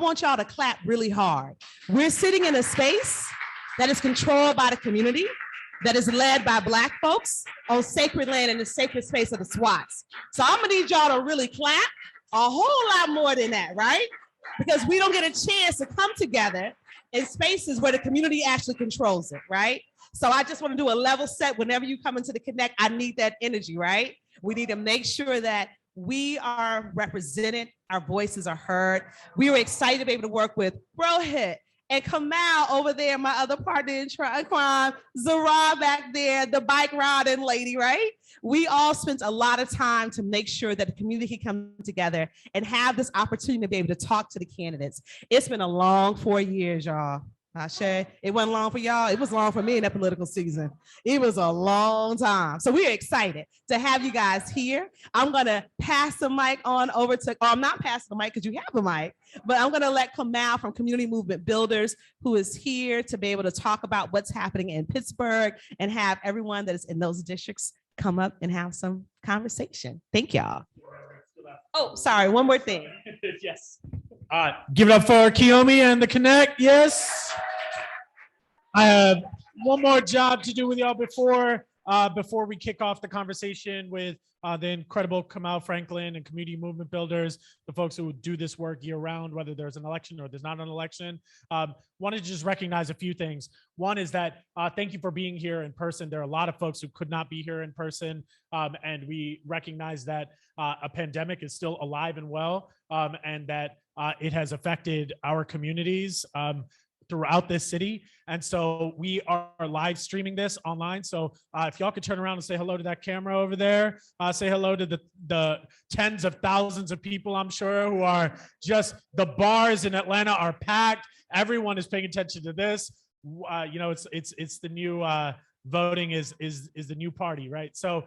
want y'all to clap really hard. We're sitting in a space that is controlled by the community, that is led by Black folks on sacred land in the sacred space of the SWATs. So I'm gonna need y'all to really clap a whole lot more than that, right? Because we don't get a chance to come together in spaces where the community actually controls it, right? So I just want to do a level set. Whenever you come into the Connect, I need that energy, right? We need to make sure that we are represented, our voices are heard. We were excited to be able to work with Rohit and Kamal over there, my other partner in crime, Zara back there, the bike riding lady, right? We all spent a lot of time to make sure that the community can come together and have this opportunity to be able to talk to the candidates. It's been a long 4 years, y'all. Ashe, it wasn't long for y'all. It was long for me in that political season. It was a long time. So we're excited to have you guys here. I'm gonna pass the mic on over to, I'm not passing the mic because you have a mic, but I'm gonna let Kamal from Community Movement Builders, who is here to be able to talk about what's happening in Pittsburgh and have everyone that is in those districts come up and have some conversation. Thank y'all. Oh, sorry, one more thing. Yes. Give it up for Kiyomi and the Connect. Yes. I have one more job to do with y'all before we kick off the conversation with the incredible Kamal Franklin and Community Movement Builders, the folks who do this work year round, whether there's an election or there's not an election. Wanted to just recognize a few things. One is that thank you for being here in person. There are a lot of folks who could not be here in person, and we recognize that a pandemic is still alive and well, and that it has affected our communities throughout this city. And so we are live streaming this online. So if y'all could turn around and say hello to that camera over there, say hello to the tens of thousands of people, I'm sure, who are just, the bars in Atlanta are packed. Everyone is paying attention to this. You know, it's the new voting is the new party, right? So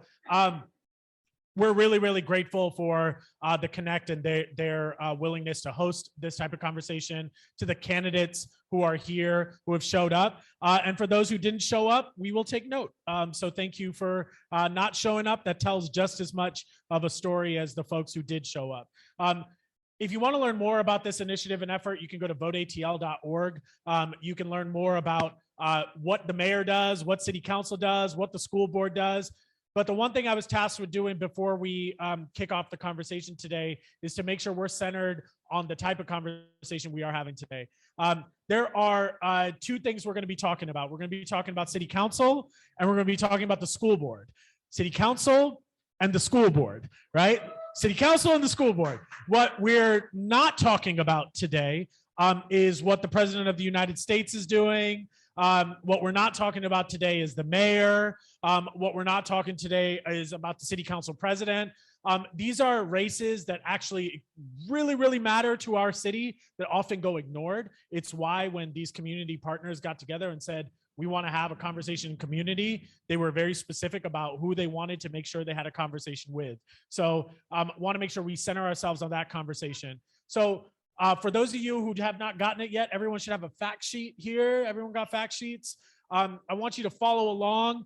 we're really, really grateful for the Connect and their willingness to host this type of conversation, to the candidates who are here, who have showed up. And for those who didn't show up, we will take note. So thank you for not showing up. That tells just as much of a story as the folks who did show up. If you want to learn more about this initiative and effort, you can go to voteatl.org. You can learn more about what the mayor does, what city council does, what the school board does. But the one thing I was tasked with doing before we kick off the conversation today is to make sure we're centered on the type of conversation we are having today. There are two things we're going to be talking about. We're going to be talking about city council, and we're going to be talking about the school board. City council and the school board, right? City council and the school board. What we're not talking about today is what the president of the United States is doing. What we're not talking about today is the mayor. What we're not talking today is about the city council president. These are races that actually really, really matter to our city that often go ignored. It's why when these community partners got together and said, we want to have a conversation in community, they were very specific about who they wanted to make sure they had a conversation with. So want to make sure we center ourselves on that conversation. So for those of you who have not gotten it yet, everyone should have a fact sheet here. Everyone got fact sheets. I want you to follow along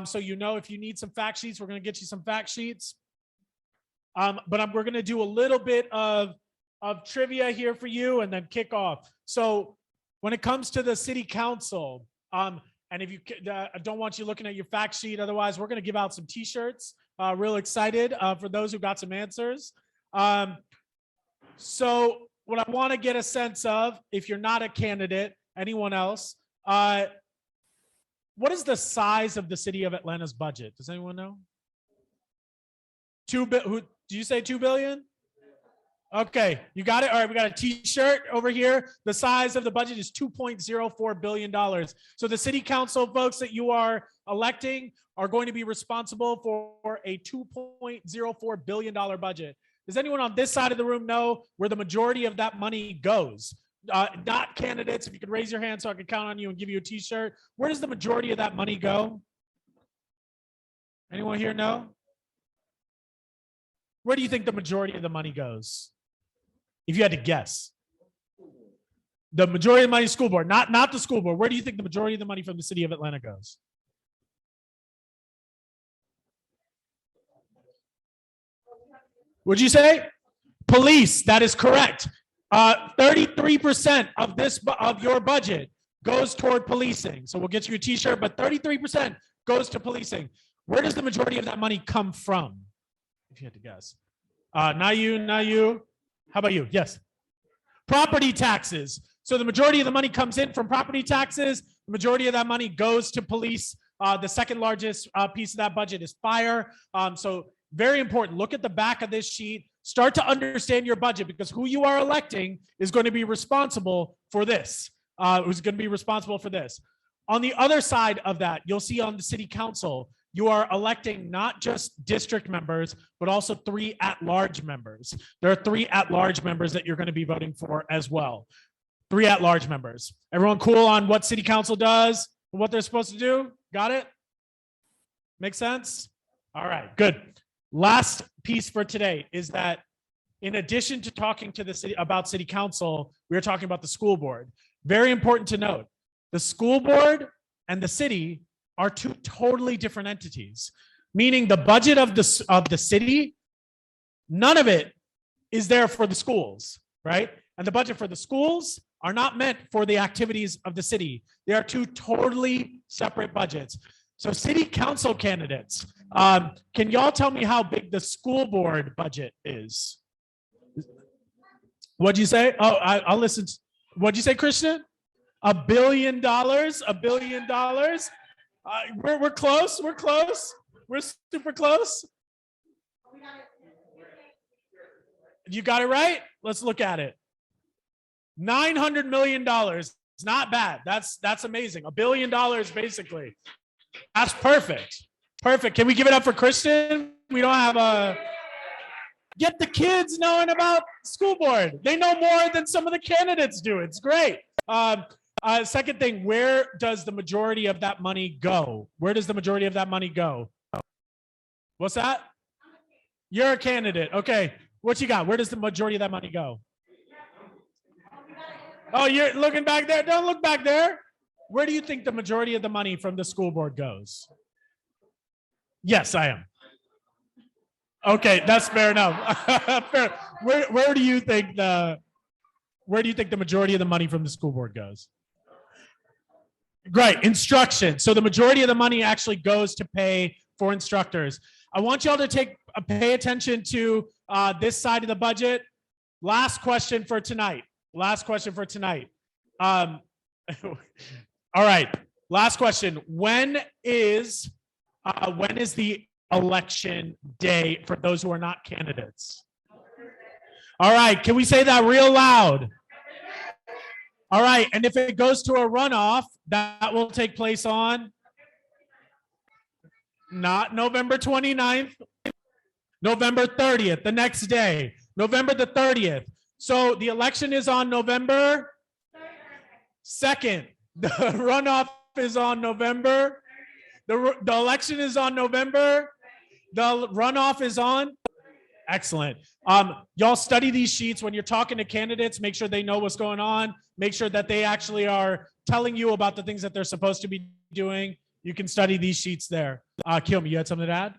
so you know if you need some fact sheets, we're going to get you some fact sheets. But we're going to do a little bit of trivia here for you and then kick off. So when it comes to the city council, and if you I don't want you looking at your fact sheet, otherwise we're going to give out some t-shirts. Real excited for those who got some answers. So what I want to get a sense of, if you're not a candidate, anyone else, what is the size of the city of Atlanta's budget? Does anyone know? Do you say 2 billion? Okay, you got it. All right, we got a t-shirt over here. The size of the budget is $2.04 billion. So the city council folks that you are electing are going to be responsible for a $2.04 billion budget. Does anyone on this side of the room know where the majority of that money goes? Not candidates, if you could raise your hand so I could count on you and give you a t-shirt. Where does the majority of that money go? Anyone here know? Where do you think the majority of the money goes? If you had to guess. The majority of the money is school board, not the school board. Where do you think the majority of the money from the city of Atlanta goes? What'd you say? Police, that is correct. 33% of your budget goes toward policing. So we'll get you a t-shirt, but 33% goes to policing. Where does the majority of that money come from? If you had to guess. Not you. How about you? Yes. Property taxes. So the majority of the money comes in from property taxes. The majority of that money goes to police. The second largest piece of that budget is fire. So very important. Look at the back of this sheet. Start to understand your budget, because who you are electing is going to be responsible for this. Who's going to be responsible for this. On the other side of that, you'll see on the city council, you are electing not just district members, but also 3 at-large members. There are 3 at-large members that you're going to be voting for as well. 3 at-large members. Everyone cool on what city council does, what they're supposed to do? Got it? Make sense? All right, good. Last piece for today is that in addition to talking to the city about city council, we are talking about the school board. Very important to note, the school board and the city are 2 totally different entities, meaning the budget of the city, none of it is there for the schools, right? And the budget for the schools are not meant for the activities of the city. They are 2 totally separate budgets. So city council candidates, can y'all tell me how big the school board budget is? What'd you say? Oh, I'll listen. What'd you say, Christian? $1 billion, $1 billion. We're close. We're close. We're super close. You got it right? Let's look at it. $900 million. It's not bad. That's amazing. $1 billion basically. That's perfect. Perfect. Can we give it up for Christian? We don't have a. Get the kids knowing about school board. They know more than some of the candidates do. It's great. Second thing, where does the majority of that money go? Where does the majority of that money go? What's that? You're a candidate. Okay. What you got? Where does the majority of that money go? Oh, you're looking back there. Don't look back there. Where do you think the majority of the money from the school board goes? Yes, I am. Okay, that's fair enough. Fair. Where do you think the majority of the money from the school board goes? Great, instruction. So the majority of the money actually goes to pay for instructors. I want y'all to pay attention to this side of the budget. Last question for tonight. Last question for tonight. All right. Last question. When is the election day for those who are not candidates? All right. Can we say that real loud? All right. And if it goes to a runoff, that will take place on not November 29th, November 30th, the next day, November the 30th. So the election is on November 2nd. The runoff is on November. The election is on November. The runoff is on. Excellent. Y'all study these sheets when you're talking to candidates. Make sure they know what's going on. Make sure that they actually are telling you about the things that they're supposed to be doing. You can study these sheets there. Kiyomi, you had something to add?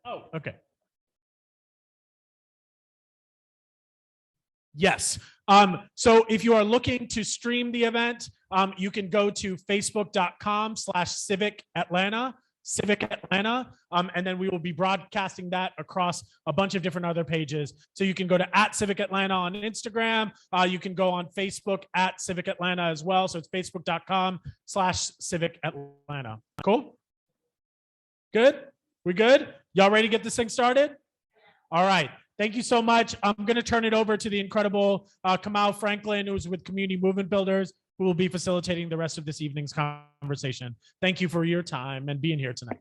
Oh, okay. Yes. So if you are looking to stream the event, you can go to facebook.com/Civic Atlanta, and then we will be broadcasting that across a bunch of different other pages. So you can go to @Civic Atlanta on Instagram. You can go on Facebook @Civic Atlanta as well. So it's facebook.com/Civic Atlanta. Cool? Good? We good? Y'all ready to get this thing started? All right. Thank you so much. I'm going to turn it over to the incredible Kamau Franklin, who's with Community Movement Builders, who will be facilitating the rest of this evening's conversation. Thank you for your time and being here tonight.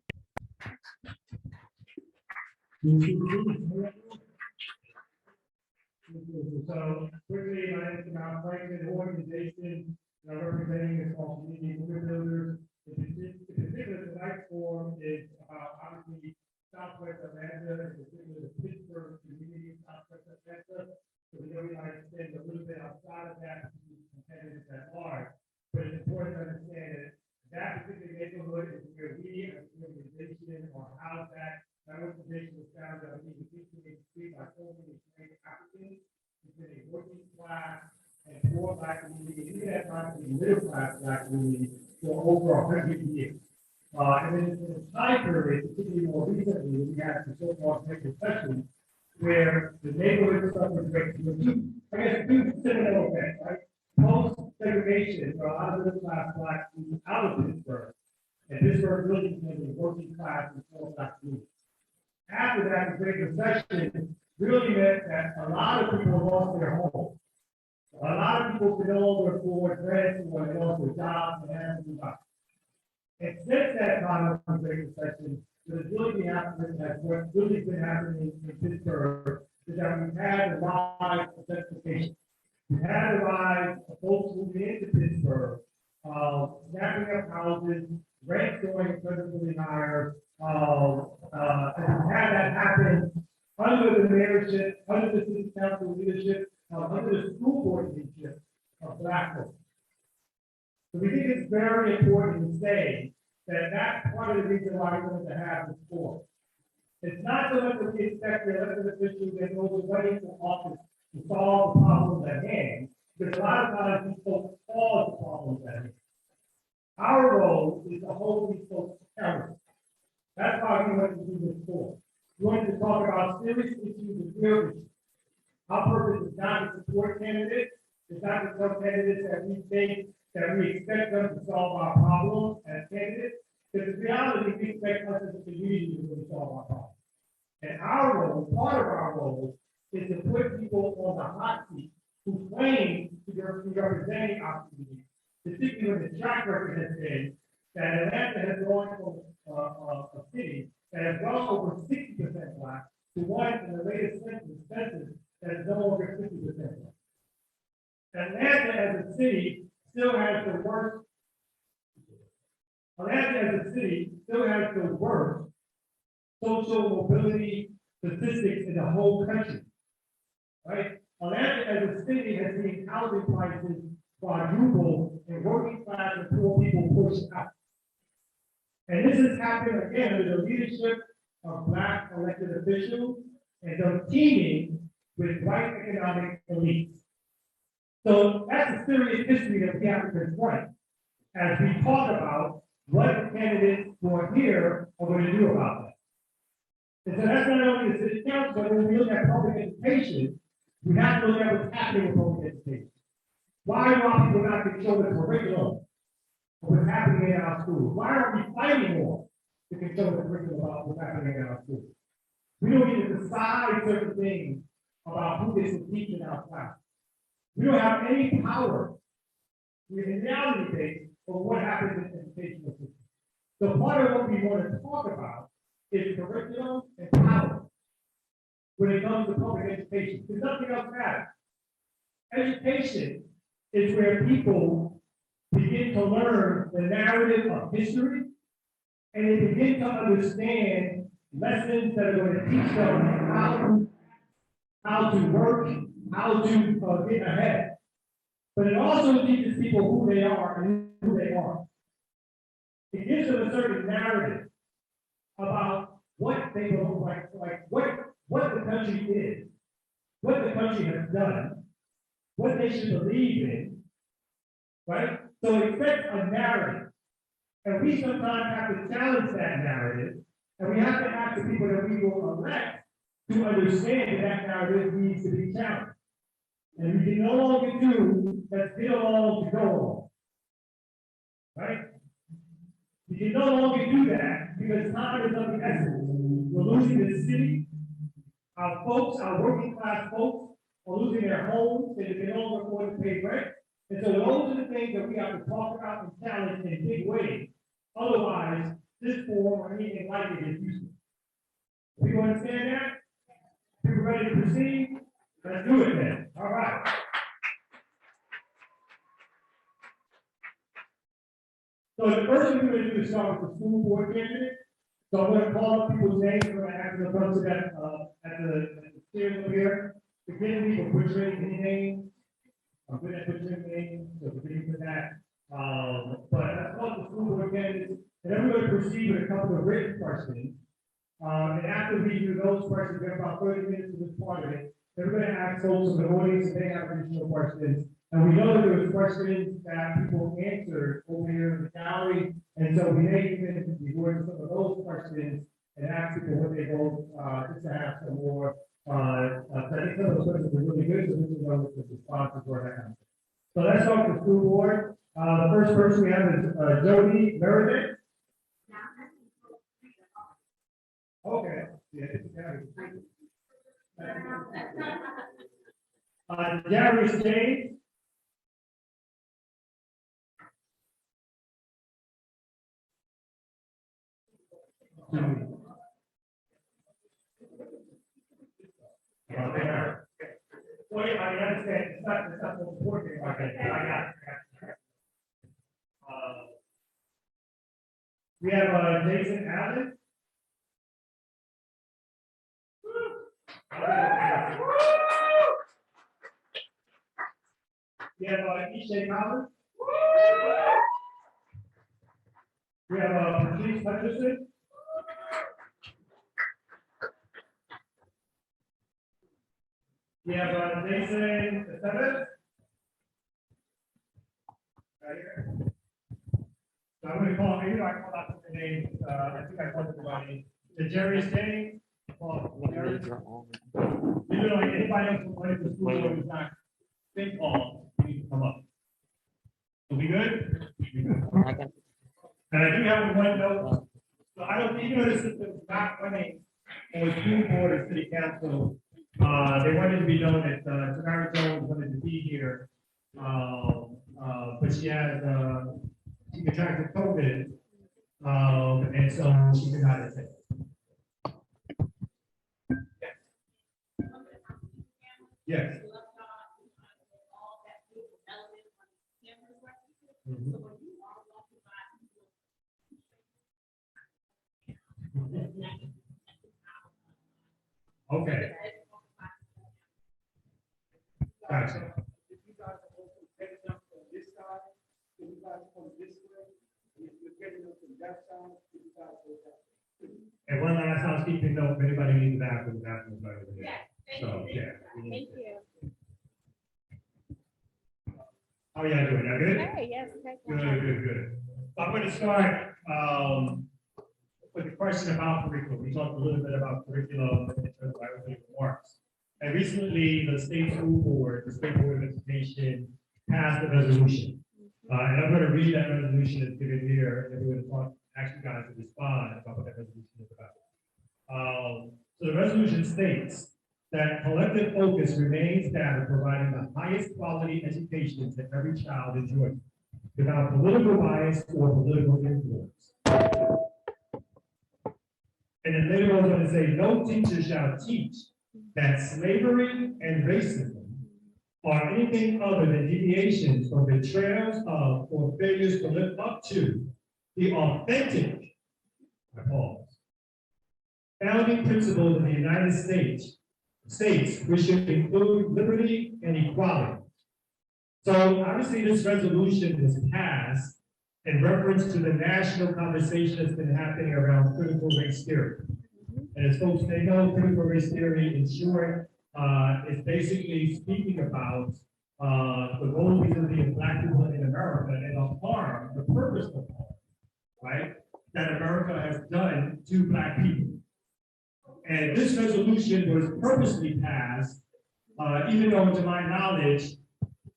So quickly, my name is Kamau Franklin, organization representing the small community movement builders. The particular tonight's forum is obviously Southwest Atlanta, in particular the Pittsburgh community, Southwest Atlanta. So we know we might extend a little bit outside of that to be competitive at large. But it's important to understand that that particular neighborhood is where we as an organization are housed at. That organization was founded, I believe, in 1883 by so many Africans. It's been a and middle class black community for over 100 years. And then in the time period, particularly more recently, we had the so-called Great Recession, where the neighborhood suffered two similar events, right? Post-segregation, for a lot of middle class blacks moved out of Pittsburgh, and Pittsburgh really became a working class and poor black community. After that, the Great Recession really meant that a lot of people lost their homes. A lot of people could no longer afford rent or they lost their jobs and had to move out. And since that time of the Great Recession, what has really been happening, what really been happening in Pittsburgh is that we've had a rise of gentrification. We've had a rise of folks moving into Pittsburgh, snapping up houses, rents going incredibly higher. And we've had that happen under the mayorship, under the city council leadership, under the school board leadership of black folks. So we think it's very important to say that that's part of the reason why we wanted to have this forum. It's not so much that we expect the elected officials and those running for office to solve the problems at hand, because a lot of times these folks cause the problems at hand. Our role is to hold these folks accountable. That's why we wanted to do this forum. We wanted to talk about serious issues and real issues. Our purpose is not to support candidates, it's not to tell candidates that we think that we expect them to solve our problems as candidates, because in reality, we expect us as a community to really solve our problems. And our role, part of our role, is to put people on the hot seat who claim to be representing our community, particularly when the track record has been that Atlanta has gone from a city that is well over 60% black to one in the latest census that is no longer 50% black. Atlanta as a city still has the worst. Atlanta as a city still has the worst social mobility statistics in the whole country. Right? Atlanta as a city has seen housing prices quadruple and working class and poor people pushed out. And this has happened again under the leadership of black elected officials and them teaming with white economic elites. So that's a serious history that we have to confront as we talk about what the candidates who are here are going to do about that. And so that's not only the city council, but when we look at public education, we have to look at what's happening with public education. Why are people not controlling the curriculum of what's happening in our schools? Why are we fighting more to control the curriculum about what's happening in our schools? We don't get to decide certain things about who gets to teach in our class. We don't have any power in reality based for what happens in the educational system. So part of what we want to talk about is curriculum and power when it comes to public education, because nothing else matters. Education is where people begin to learn the narrative of history, and they begin to understand lessons that are going to teach them how to work, how to get ahead. But it also teaches people who they are and who they are. It gives them a certain narrative about what they look like what the country is, what the country has done, what they should believe in, right? So it sets a narrative. And we sometimes have to challenge that narrative, and we have to ask the people that we will elect to understand that that narrative needs to be challenged. And we can no longer do let's get along to go along. Right? We can no longer do that because time is of the essence. We're losing the city. Our folks, our working class folks, are losing their homes and they can no longer afford to pay rent. And so those are the things that we have to talk about and challenge in big ways. Otherwise, this forum or anything like it is useless. People understand that? People ready to proceed? Let's do it then. All right. So the first thing we're going to do is start with the school board candidate. So I'm going to call up people's names. We're going to ask them to come to that at the stairs over here. Forgive me for butchering any names. I'm good at butchering names, so forgive me for that. But that's called the school board candidates. And then we're going to proceed with a couple of written questions. And after we do those questions, we have about 30 minutes to this part of it. Then we're going to ask folks in the audience if they have additional questions. And we know that there was questions that people answered over here in the gallery, and so we may even reward some of those questions and ask people what they vote, just to have some more, I think some of those questions are really good, so this is one of the responses for that. So let's start with the school board. The first person we have is, Jody Meredith. Okay. Yeah, Darius James. Well, yeah, I understand, it's not so important, I got it. We have, Jason Allen. We have, Ishay Collins. We have, Patrice Hutcherson. We have, Jason Estevez. Right here. So I'm going to call, maybe I call out the names, I think I called everybody. The Jerry James. You know, like anybody else who went to the school board who's not been called, you need to come up. So we good? And I do have one note. So I don't, even though the system's not running on the school board or city council, they wanted to be known that, Tamara Jones wanted to be here. But she had, she contracted COVID, and so she could not attend. Yes. Mhm. Okay. Gotcha. And one last housekeeping note, if anybody needs the bathroom is right over there. So, yeah. Thank you. How are y'all doing? Y'all good? Hey, yes. Good. So I'm going to start with a question about curriculum. We talked a little bit about curriculum in terms of our opening remarks. And recently, the state school board, the state board of education, passed a resolution. And I'm going to read that resolution that's given here, and we're going to talk, ask you guys to respond about what that resolution is about. So the resolution states that collective focus remains that of providing the highest quality education to every child in Georgia, without political bias or political influence. And then later on, going to say, no teacher shall teach that slavery and racism are anything other than deviations or betrayals of or failures to live up to the authentic, I pause, founding principles of the United States, which should include liberty and equality. So obviously this resolution was passed in reference to the national conversation that's been happening around critical race theory. And as folks may know, critical race theory, in short, is basically speaking about the role vis-a-vis of Black people in America and the harm, the purposeful harm, right, that America has done to Black people. And this resolution was purposely passed, even though, to my knowledge,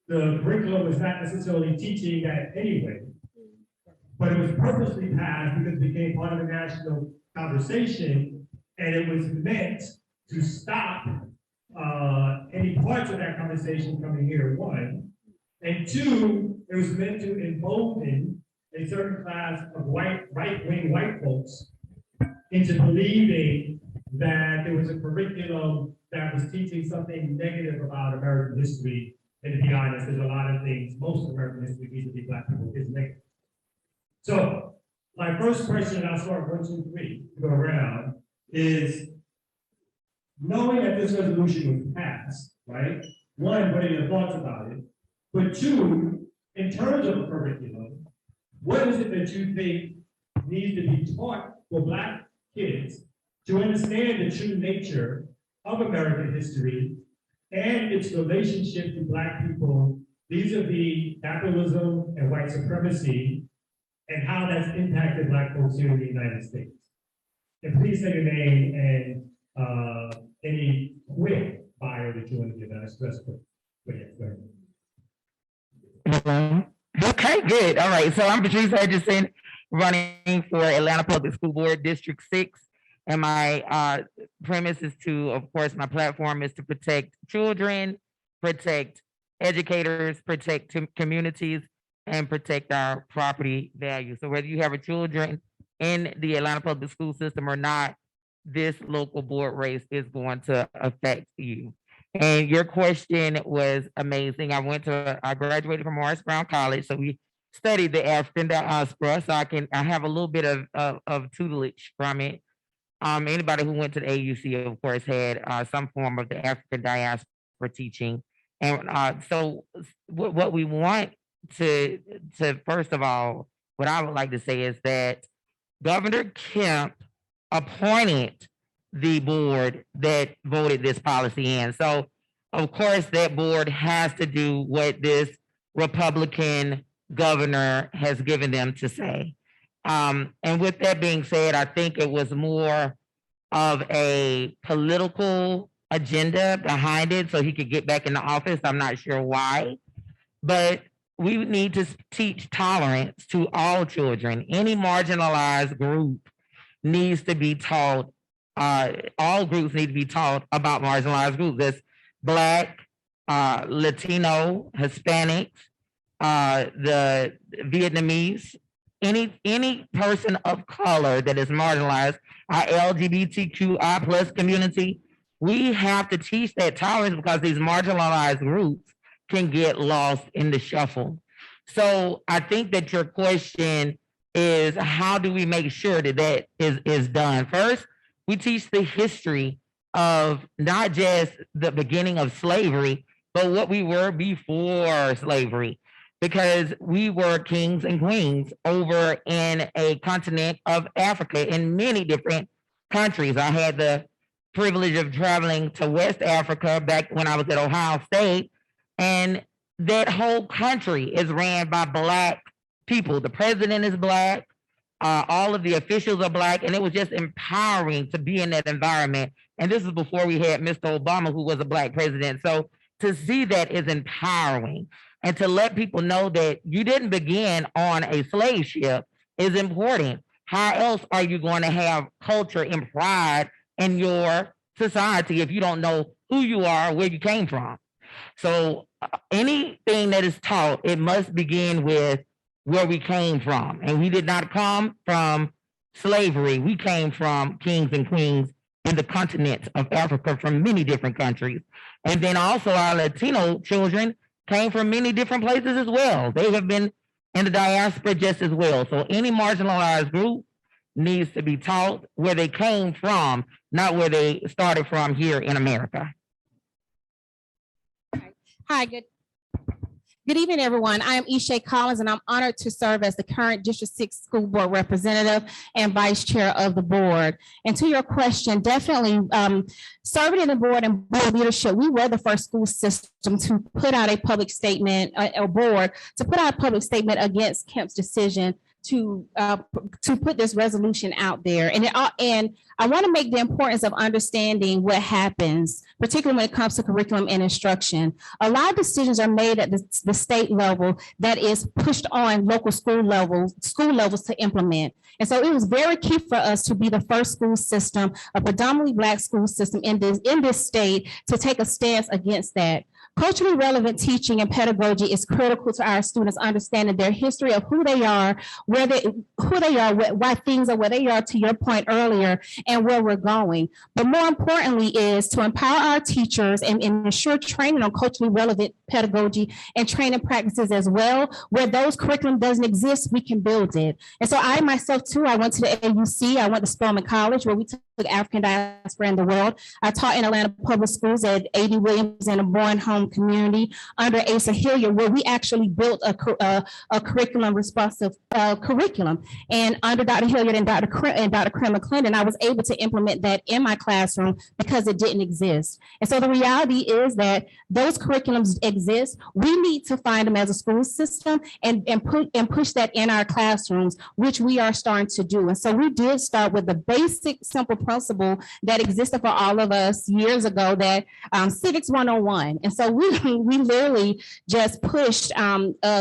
the curriculum was not necessarily teaching that anyway. But it was purposely passed because it became part of the national conversation, and it was meant to stop any parts of that conversation coming here, one. And two, it was meant to embolden a certain class of right-wing white folks into believing that there was a curriculum that was teaching something negative about American history. And to be honest, there's a lot of things, most of American history vis-a-vis Black people is negative. So my first question, I'll start 1, 2, 3, to go around, is knowing that this resolution was passed, right? One, what are your thoughts about it? But two, in terms of the curriculum, what is it that you think needs to be taught for Black kids to understand the true nature of American history and its relationship to Black people vis-a-vis capitalism and white supremacy and how that's impacted Black folks here in the United States. And please say your name and any quick bio that you want to give, and I stress quick. Hello. Okay, good. All right. So I'm Patrice Hutchinson, running for Atlanta Public School Board District 6. And my premise is to, of course, my platform is to protect children, protect educators, protect communities, and protect our property value. So whether you have a children in the Atlanta public school system or not, this local board race is going to affect you. And your question was amazing. I graduated from Morris Brown College, so we studied the African diaspora, so I have a little bit of tutelage from it. Anybody who went to the AUC, of course, had some form of the African diaspora teaching. And so what we want to first of all, what I would like to say is that Governor Kemp appointed the board that voted this policy in. So of course that board has to do what this Republican governor has given them to say. And with that being said, I think it was more of a political agenda behind it so he could get back in the office. I'm not sure why, but we need to teach tolerance to all children. Any marginalized group needs to be taught, all groups need to be taught about marginalized groups. That's Black, Latino, Hispanics, the Vietnamese, any person of color that is marginalized, our LGBTQI plus community, we have to teach that tolerance because these marginalized groups can get lost in the shuffle. So I think that your question is, how do we make sure that that is done? First, we teach the history of not just the beginning of slavery, but what we were before slavery, because we were kings and queens over in a continent of Africa in many different countries. I had the privilege of traveling to West Africa back when I was at Ohio State, and that whole country is ran by Black people. The president is Black, all of the officials are Black, and it was just empowering to be in that environment. And this is before we had Mr. Obama, who was a Black president. So to see that is empowering, and to let people know that you didn't begin on a slave ship is important. How else are you going to have culture and pride in your society if you don't know who you are, where you came from? So anything that is taught, it must begin with where we came from. And we did not come from slavery. We came from kings and queens in the continent of Africa from many different countries. And then also our Latino children came from many different places as well. They have been in the diaspora just as well. So any marginalized group needs to be taught where they came from, not where they started from here in America. Hi, good evening, everyone. I am Ishay Collins, and I'm honored to serve as the current District 6 School Board Representative and Vice Chair of the board. And to your question, definitely serving in the board and board leadership, we were the first school system to put out a public statement, a board, to put out a public statement against Kemp's decision to put this resolution out there. And I want to make the importance of understanding what happens, particularly when it comes to curriculum and instruction. A lot of decisions are made at the state level that is pushed on local school levels to implement. And so it was very key for us to be the first school system, a predominantly Black school system in this state, to take a stance against that. Culturally relevant teaching and pedagogy is critical to our students understanding their history of who they are, why things are where they are, to your point earlier, and where we're going. But more importantly is to empower our teachers and ensure training on culturally relevant pedagogy and training practices as well. Where those curriculum doesn't exist, we can build it. And so I myself too, I went to the AUC, I went to Spelman College, where we took African diaspora in the world. I taught in Atlanta public schools at A.D. Williams in a Bourne home community under Asa Hilliard, where we actually built a curriculum responsive curriculum. And under Dr. Hilliard and Dr. Krim McClendon, I was able to implement that in my classroom because it didn't exist. And so the reality is that those curriculums exist. We need to find them as a school system and push that in our classrooms, which we are starting to do. And so we did start with the basic, simple principle that existed for all of us years ago, that Civics 101. And so we literally just pushed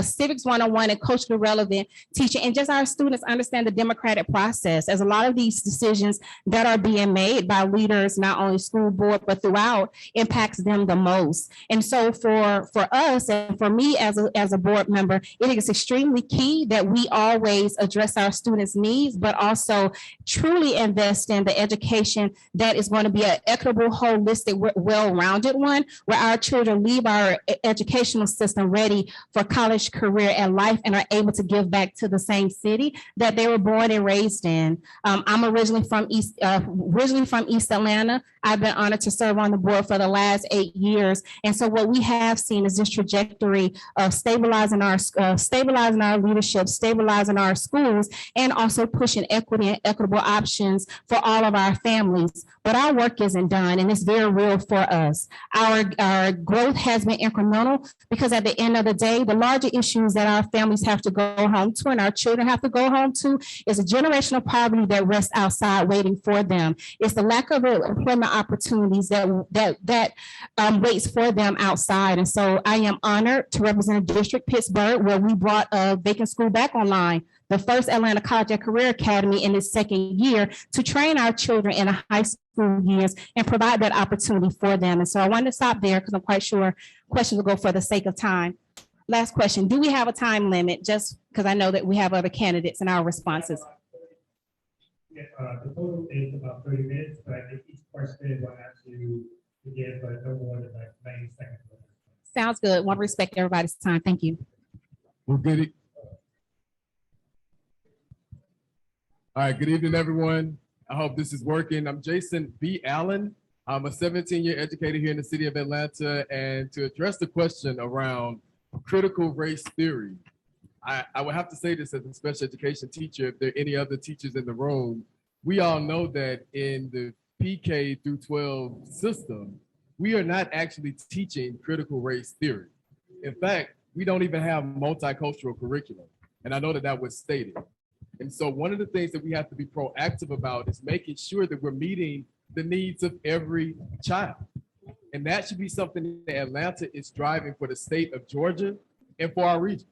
Civics 101 and culturally relevant teaching, and just our students understand the democratic process, as a lot of these decisions that are being made by leaders, not only school board, but throughout, impacts them the most. And so for us and for me as a board member, it is extremely key that we always address our students' needs, but also truly invest in the education that is going to be an equitable, holistic, well-rounded one, where our children leave our educational system ready for college, career, and life, and are able to give back to the same city that they were born and raised in. I'm originally from East Atlanta. I've been honored to serve on the board for the last 8 years. And so what we have seen is this trajectory of stabilizing our leadership, stabilizing our schools, and also pushing equity and equitable options for all of our families. But our work isn't done, and it's very real for us. Our growth has been incremental, because at the end of the day, the larger issues that our families have to go home to and our children have to go home to is a generational poverty that rests outside waiting for them. It's the lack of employment opportunities that waits for them outside. And so I am honored to represent District Pittsburgh, where we brought a vacant school back online, the first Atlanta College and Career Academy in its second year, to train our children in the high school years and provide that opportunity for them. And so I wanted to stop there because I'm quite sure questions will go for the sake of time. Last question, do we have a time limit? Just because I know that we have other candidates in our responses. Yeah, the total is about 30 minutes, but I think each question will have to begin, but no more than like 90 seconds. Sounds good. Want to respect everybody's time. Thank you. Well, all right, good evening, everyone. I hope this is working. I'm Jason B. Allen. I'm a 17-year educator here in the city of Atlanta, and to address the question around critical race theory, I would have to say this as a special education teacher. If there are any other teachers in the room, we all know that in the PK through 12 system, we are not actually teaching critical race theory. In fact, we don't even have multicultural curriculum. And I know that that was stated. And so one of the things that we have to be proactive about is making sure that we're meeting the needs of every child. And that should be something that Atlanta is driving for the state of Georgia and for our region.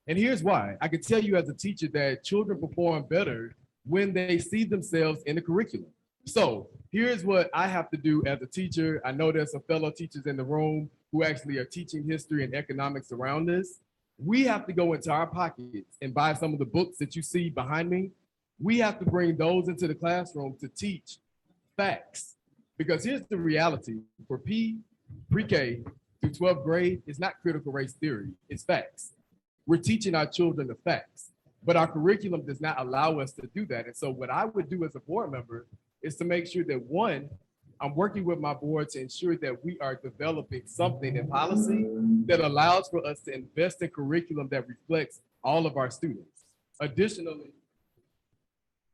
And here's why. I can tell you as a teacher that children perform better when they see themselves in the curriculum. So here's what I have to do as a teacher. I know there's some fellow teachers in the room who actually are teaching history and economics around this. We have to go into our pockets and buy some of the books that you see behind me. We have to bring those into the classroom to teach facts. Because here's the reality. For pre-K through 12th grade, it's not critical race theory, it's facts. We're teaching our children the facts, but our curriculum does not allow us to do that. And so what I would do as a board member is to make sure that, one, I'm working with my board to ensure that we are developing something in policy that allows for us to invest in curriculum that reflects all of our students. Additionally,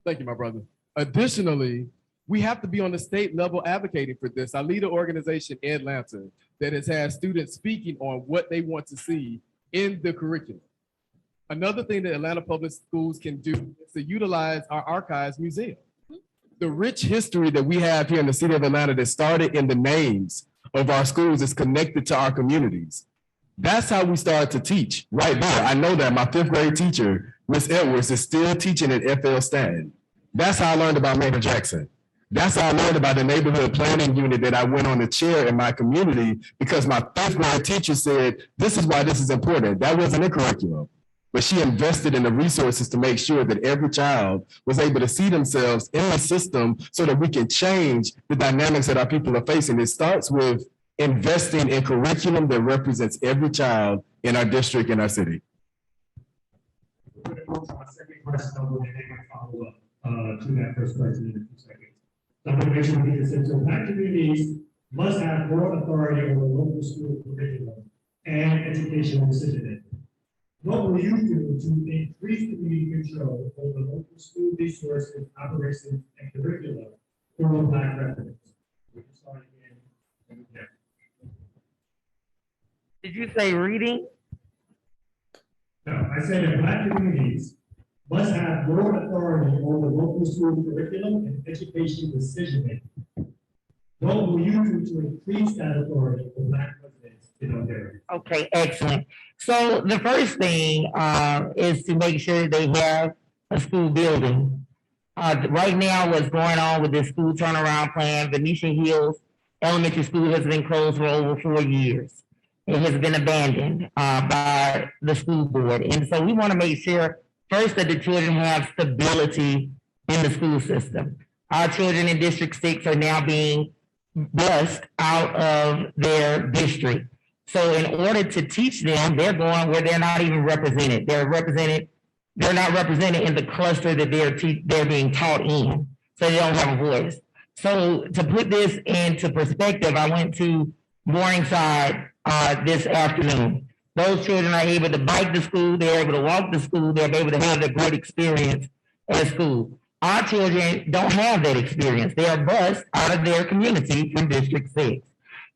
thank you, my brother. Additionally, we have to be on the state level advocating for this. I lead an organization in Atlanta that has had students speaking on what they want to see in the curriculum. Another thing that Atlanta Public Schools can do is to utilize our archives museum. The rich history that we have here in the city of Atlanta that started in the names of our schools is connected to our communities. That's how we started to teach right there. I know that my 5th grade teacher, Miss Edwards, is still teaching at FL Stanton. That's how I learned about Maynard Jackson. That's how I learned about the neighborhood planning unit that I went on to chair in my community, because my 5th grade teacher said, this is why this is important. That wasn't in curriculum, but she invested in the resources to make sure that every child was able to see themselves in the system so that we can change the dynamics that our people are facing. It starts with investing in curriculum that represents every child in our district, in our city. We're going to go to our second question, and then follow up to that first question in a few seconds. So I'm gonna make sure we get this in. So Black communities must have more authority over local school curriculum and educational decision making. What will you do to increase community control over local school resources, operations, and curriculum for Black residents? We can start again. Did you say reading? No, I said that Black communities must have more authority over local school curriculum and education decision making. What will you do to increase that authority for Black residents in Ontario? Okay, excellent. So the first thing is to make sure they have a school building. Right now, what's going on with this school turnaround plan, Venetian Hills Elementary School has been closed for over 4 years. It has been abandoned by the school board. And so we want to make sure first that the children have stability in the school system. Our children in District 6 are now being bused out of their district. So in order to teach them, they're going where they're not even represented. They're not represented in the cluster that they're being taught in. So they don't have a voice. So to put this into perspective, I went to Morningside this afternoon. Those children are able to bike to school, they're able to walk to school, they're able to have a great experience at school. Our children don't have that experience. They are bused out of their community from District 6.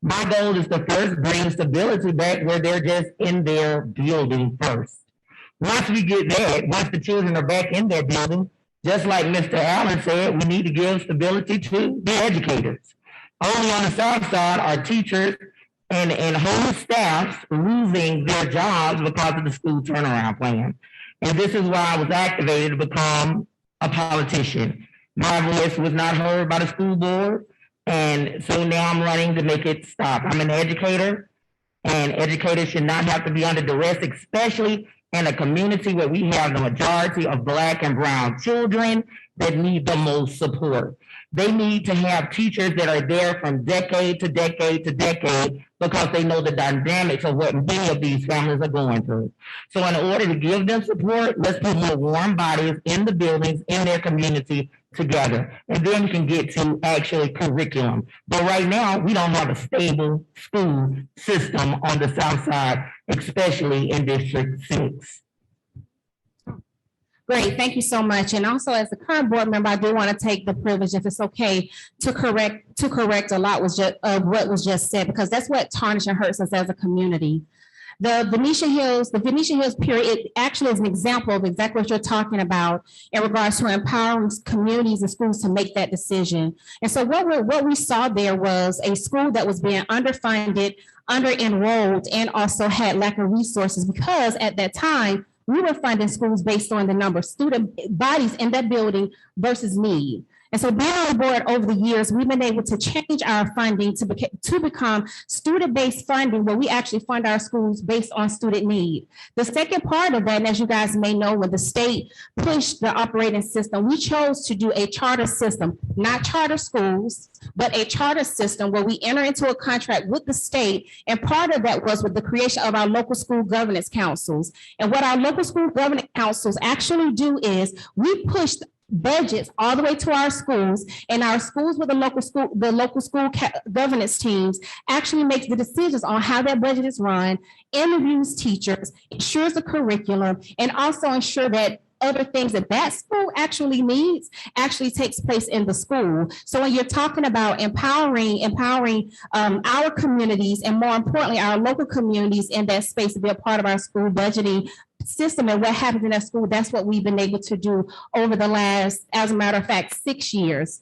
My goal is to first bring stability back where they're just in their building first. Once we get that, once the children are back in their building, just like Mr. Allen said, we need to give stability to the educators. Only on the south side are teachers and whole staffs losing their jobs because of the school turnaround plan. And this is why I was activated to become a politician. My voice was not heard by the school board. And so now I'm running to make it stop. I'm an educator, and educators should not have to be under duress, especially in a community where we have the majority of Black and brown children that need the most support. They need to have teachers that are there from decade to decade to decade because they know the dynamics of what many of these families are going through. So in order to give them support, let's put more warm bodies in the buildings, in their community together. And then we can get to actually curriculum. But right now, we don't have a stable school system on the south side, especially in District 6. Great, thank you so much. And also, as the current board member, I do want to take the privilege, if it's okay, to correct a lot of what was just said, because that's what tarnishes and hurts us as a community. The Venetian Hills period, it actually is an example of exactly what you're talking about in regards to empowering communities and schools to make that decision. And so what we saw there was a school that was being underfunded, under-enrolled, and also had lack of resources, because at that time, we were funding schools based on the number of student bodies in that building versus need. And so being on board over the years, we've been able to change our funding to become student-based funding, where we actually fund our schools based on student need. The second part of that, and as you guys may know, when the state pushed the operating system, we chose to do a charter system, not charter schools, but a charter system where we enter into a contract with the state. And part of that was with the creation of our local school governance councils. And what our local school governance councils actually do is we push budgets all the way to our schools, and our schools with the local school governance teams actually makes the decisions on how that budget is run, interviews teachers, ensures the curriculum, and also ensure that other things that school actually needs actually takes place in the school. So when you're talking about empowering our communities, and more importantly, our local communities in that space to be a part of our school budgeting system and what happens in that school, that's what we've been able to do over the last, as a matter of fact, 6 years.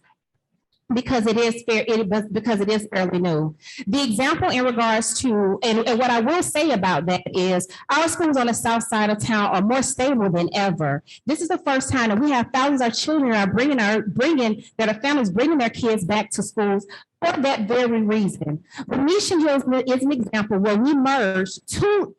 Because it is fairly new. The example in regards to, and what I will say about that is, our schools on the south side of town are more stable than ever. This is the first time that we have thousands of children that are families bringing their kids back to schools for that very reason. Venetian Hills is an example where we merged two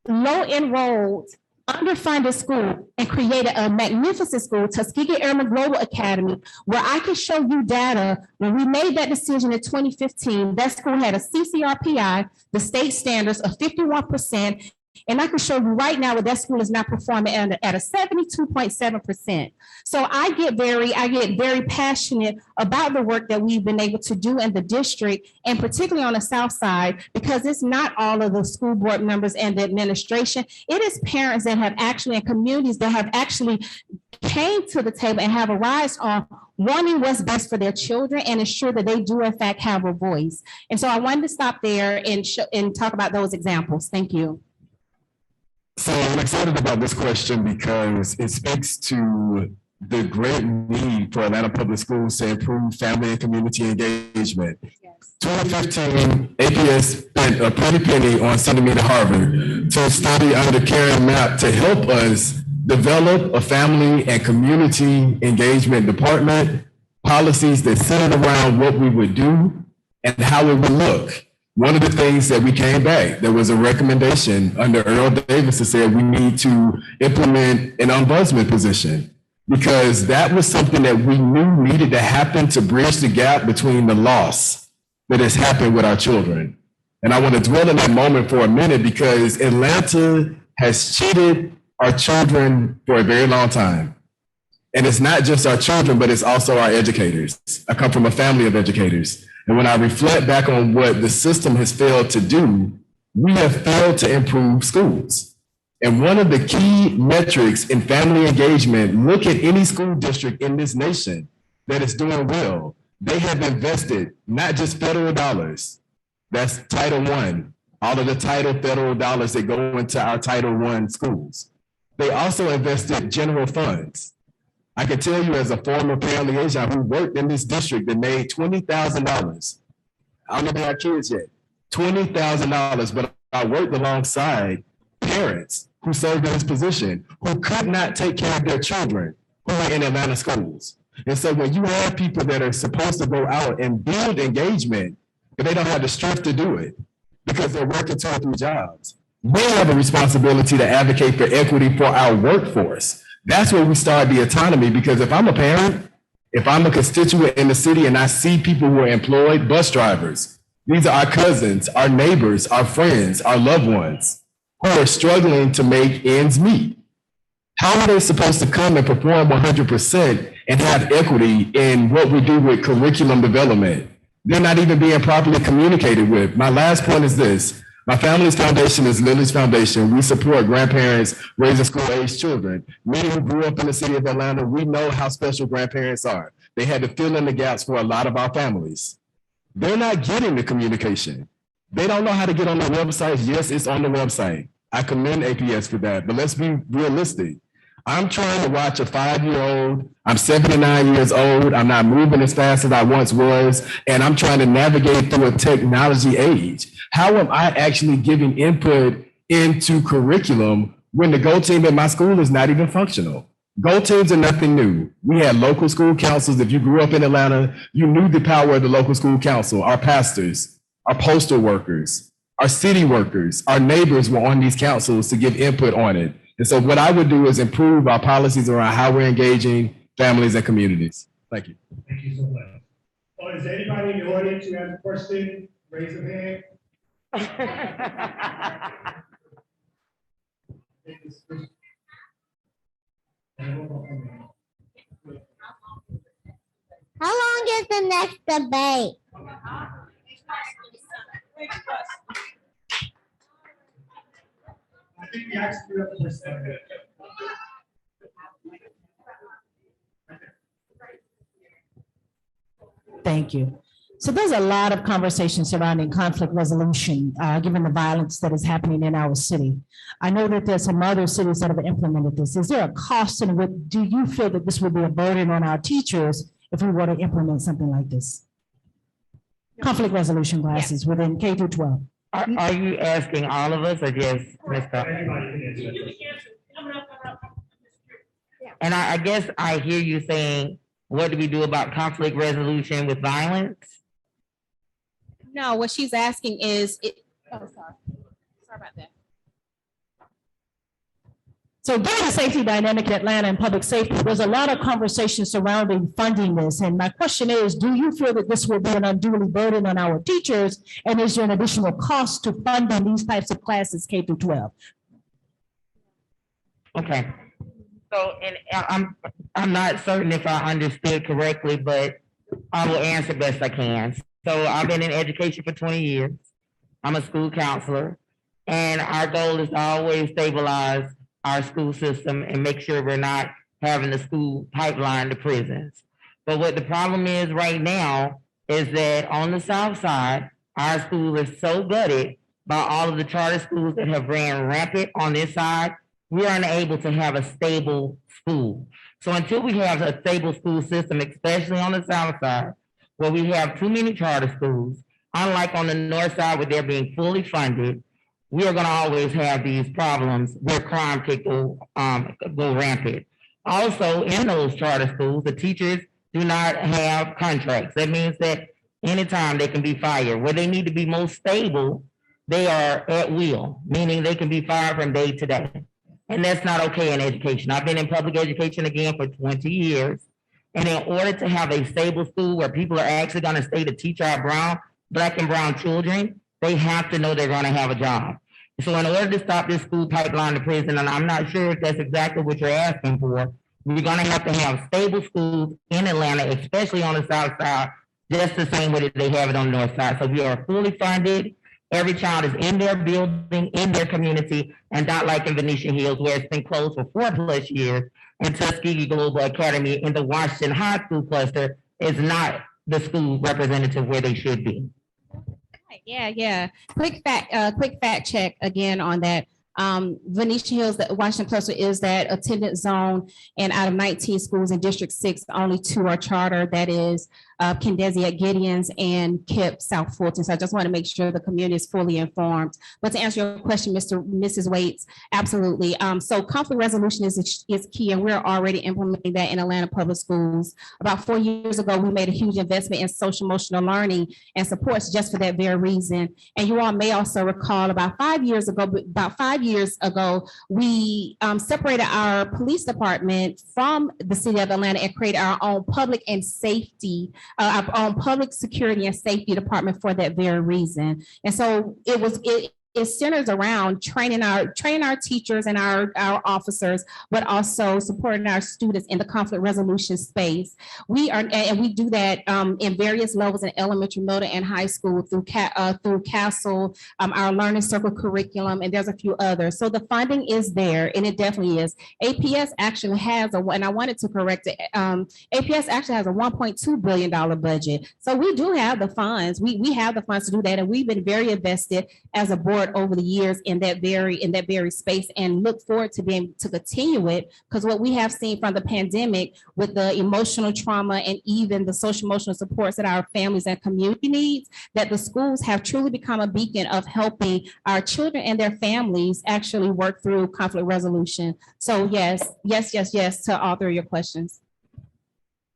low enrolled, underfunded school and created a magnificent school, Tuskegee Airmen Global Academy, where I can show you data. When we made that decision in 2015, that school had a CCRPI, the state standards of 51%, And I can show you right now that school is not performing at a 72.7%. So I get very passionate about the work that we've been able to do in the district, and particularly on the South Side, because it's not all of the school board members and the administration. It is parents that have actually, and communities that have actually came to the table and have a rise on wanting what's best for their children and ensure that they do in fact have a voice. And so I wanted to stop there and talk about those examples. Thank you. So I'm excited about this question because it speaks to the great need for Atlanta Public Schools to improve family and community engagement. 2015, APS spent a pretty penny on sending me to Harvard to study under Karen Mapp to help us develop a family and community engagement department, policies that centered around what we would do and how it would look. One of the things that we came back, there was a recommendation under Earl Davis that said we need to implement an ombudsman position, because that was something that we knew needed to happen to bridge the gap between the loss that has happened with our children. And I want to dwell in that moment for a minute, because Atlanta has cheated our children for a very long time. And it's not just our children, but it's also our educators. I come from a family of educators. And when I reflect back on what the system has failed to do, we have failed to improve schools. And one of the key metrics in family engagement, look at any school district in this nation that is doing well. They have invested not just federal dollars, that's Title I, all of the title federal dollars that go into our Title I schools. They also invested general funds. I can tell you as a former parent liaison who worked in this district that made $20,000. I don't even have kids yet, $20,000, but I worked alongside parents who served in this position who could not take care of their children who are in Atlanta schools. And so when you have people that are supposed to go out and build engagement, but they don't have the strength to do it because they're working 2 or 3 jobs, we have a responsibility to advocate for equity for our workforce. That's where we start the autonomy, because if I'm a parent, if I'm a constituent in the city and I see people who are employed, bus drivers, these are our cousins, our neighbors, our friends, our loved ones who are struggling to make ends meet. How are they supposed to come and perform 100% and have equity in what we do with curriculum development? They're not even being properly communicated with. My last point is this. My family's foundation is Lily's Foundation. We support grandparents raising school-age children. Many who grew up in the city of Atlanta, we know how special grandparents are. They had to fill in the gaps for a lot of our families. They're not getting the communication. They don't know how to get on the website. Yes, it's on the website. I commend APS for that, but let's be realistic. I'm trying to watch a 5-year-old. I'm 79 years old. I'm not moving as fast as I once was, and I'm trying to navigate through a technology age. How am I actually giving input into curriculum when the Go team at my school is not even functional? Go teams are nothing new. We had local school councils. If you grew up in Atlanta, you knew the power of the local school council. Our pastors, our postal workers, our city workers, our neighbors were on these councils to give input on it. And so what I would do is improve our policies around how we're engaging families and communities. Thank you. Thank you so much. Well, is there anybody in the audience who has a question? Raise your hand. How long is the next debate? I think we actually have a percent. Thank you. So there's a lot of conversation surrounding conflict resolution, given the violence that is happening in our city. I know that there's some other cities that have implemented this. Is there a cost, and what do you feel that this would be a burden on our teachers if we were to implement something like this? Conflict resolution classes within K through 12. Are you asking all of us or just Mr.? And I guess I hear you saying, what do we do about conflict resolution with violence? No, what she's asking is, sorry about that. So given the safety dynamic in Atlanta and public safety, there's a lot of conversation surrounding funding this. And my question is, do you feel that this will be an unduly burden on our teachers? And is there an additional cost to funding these types of classes K through 12? Okay. So, and I'm not certain if I understood correctly, but I will answer best I can. So I've been in education for 20 years. I'm a school counselor, and our goal is to always stabilize our school system and make sure we're not having the school pipeline to prisons. But what the problem is right now is that on the south side, our school is so gutted by all of the charter schools that have ran rampant on this side, we are unable to have a stable school. So until we have a stable school system, especially on the south side, where we have too many charter schools, unlike on the north side where they're being fully funded, we are going to always have these problems where crime could go rampant. Also, in those charter schools, the teachers do not have contracts. That means that anytime they can be fired. Where they need to be most stable, they are at will, meaning they can be fired from day to day. And that's not okay in education. I've been in public education again for 20 years. And in order to have a stable school where people are actually going to stay to teach our Black and brown children, they have to know they're going to have a job. So in order to stop this school pipeline to prison, and I'm not sure if that's exactly what you're asking for, we're going to have stable schools in Atlanta, especially on the south side, just the same way that they have it on the north side. So we are fully funded. Every child is in their building, in their community, and not like in Venetian Hills, where it's been closed for 4+ years, and Tuskegee Global Academy in the Washington High School cluster is not the school representative where they should be. Yeah. Quick fact check again on that. Venetian Hills, the Washington cluster is that attendance zone, and out of 19 schools in District 6, only 2 are charter. That is Candesia at Gideon's and KIPP South Fulton. So I just want to make sure the community is fully informed. But to answer your question, Mrs. Waits, absolutely. So conflict resolution is key, and we're already implementing that in Atlanta Public Schools. About 4 years ago, we made a huge investment in social emotional learning and supports just for that very reason. And you all may also recall about 5 years ago, we separated our police department from the city of Atlanta and created our own public and safety, our own public security and safety department for that very reason. And so it centers around training our teachers and our officers, but also supporting our students in the conflict resolution space. We do that in various levels in elementary, middle, and high school through CASEL, our Learning Circle curriculum, and there's a few others. So the funding is there, and it definitely is. APS actually has and I wanted to correct it. APS actually has a $1.2 billion budget. So we do have the funds. We have the funds to do that, and we've been very invested as a board over the years in that very space, and look forward to being able to continue it, because what we have seen from the pandemic with the emotional trauma and even the social emotional supports that our families and community needs, that the schools have truly become a beacon of helping our children and their families actually work through conflict resolution. So yes to all 3 of your questions.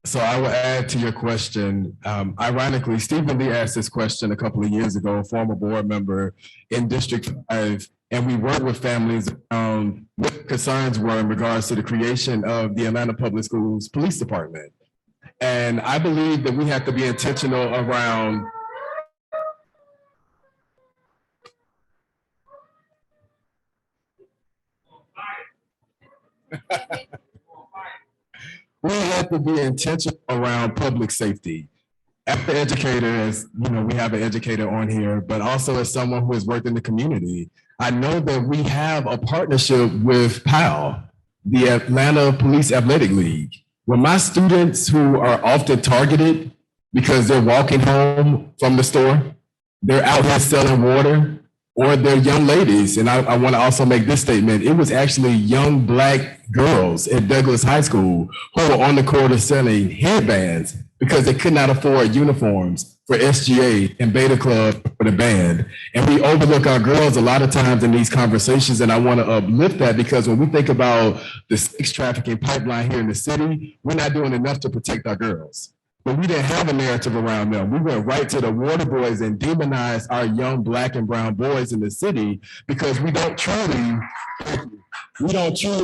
So I will add to your question. Ironically, Stephen Lee asked this question a couple of years ago, a former board member in District 5, and we worked with families on what concerns were in regards to the creation of the Atlanta Public Schools Police Department. And I believe that we have to be intentional around we have to be intentional around public safety. As the educator, as you know, we have an educator on here, but also as someone who has worked in the community, I know that we have a partnership with PAL, the Atlanta Police Athletic League, where my students who are often targeted because they're walking home from the store, they're out here selling water, or they're young ladies. And I want to also make this statement. It was actually young Black girls at Douglas High School who were on the corner selling headbands because they could not afford uniforms for SGA and Beta Club for the band. And we overlook our girls a lot of times in these conversations. And I want to uplift that, because when we think about the sex trafficking pipeline here in the city, we're not doing enough to protect our girls. But we didn't have a narrative around them. We went right to the water boys and demonized our young Black and brown boys in the city, because we don't truly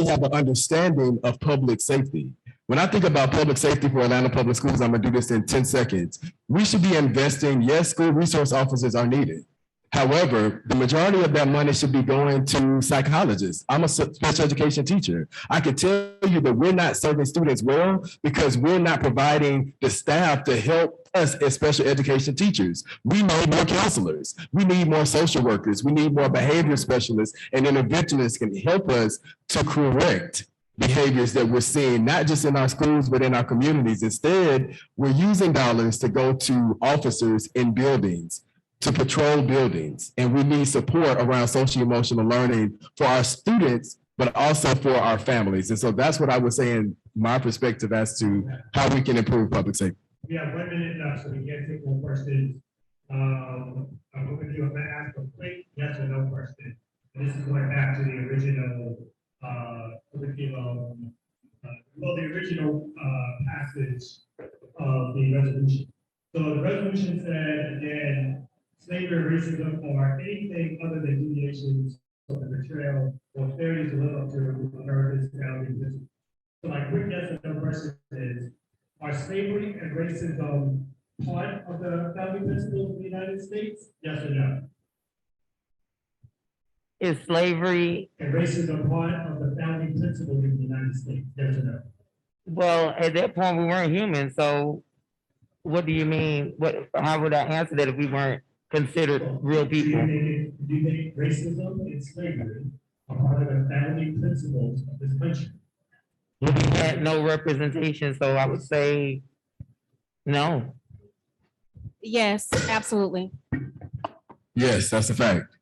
have an understanding of public safety. When I think about public safety for Atlanta Public Schools, I'm gonna do this in 10 seconds. We should be investing, yes, school resource officers are needed. However, the majority of that money should be going to psychologists. I'm a special education teacher. I can tell you that we're not serving students well because we're not providing the staff to help us as special education teachers. We need more counselors. We need more social workers. We need more behavior specialists, and interventionists can help us to correct behaviors that we're seeing, not just in our schools, but in our communities. Instead, we're using dollars to go to officers in buildings, to patrol buildings, and we need support around social emotional learning for our students, but also for our families. And so that's what I would say in my perspective as to how we can improve public safety. We have 1 minute left, so we can't take more questions. I'm going to do a ask a quick yes or no question. And this is going back to the original curriculum, the original passage of the resolution. So the resolution said, again, slavery, racism, or anything other than deviations from the betrayal or failure to live up to America's founding principles. So my quick yes or no question is, are slavery and racism part of the founding principles of the United States? Yes or no? Is slavery, And racism part of the founding principles of the United States? Yes or no? well, at that point, we weren't human, so what do you mean? How would I answer that if we weren't considered real people? Do you think racism and slavery are part of the founding principles of this country? We had no representation, so I would say no. Yes, absolutely. Yes, that's a fact.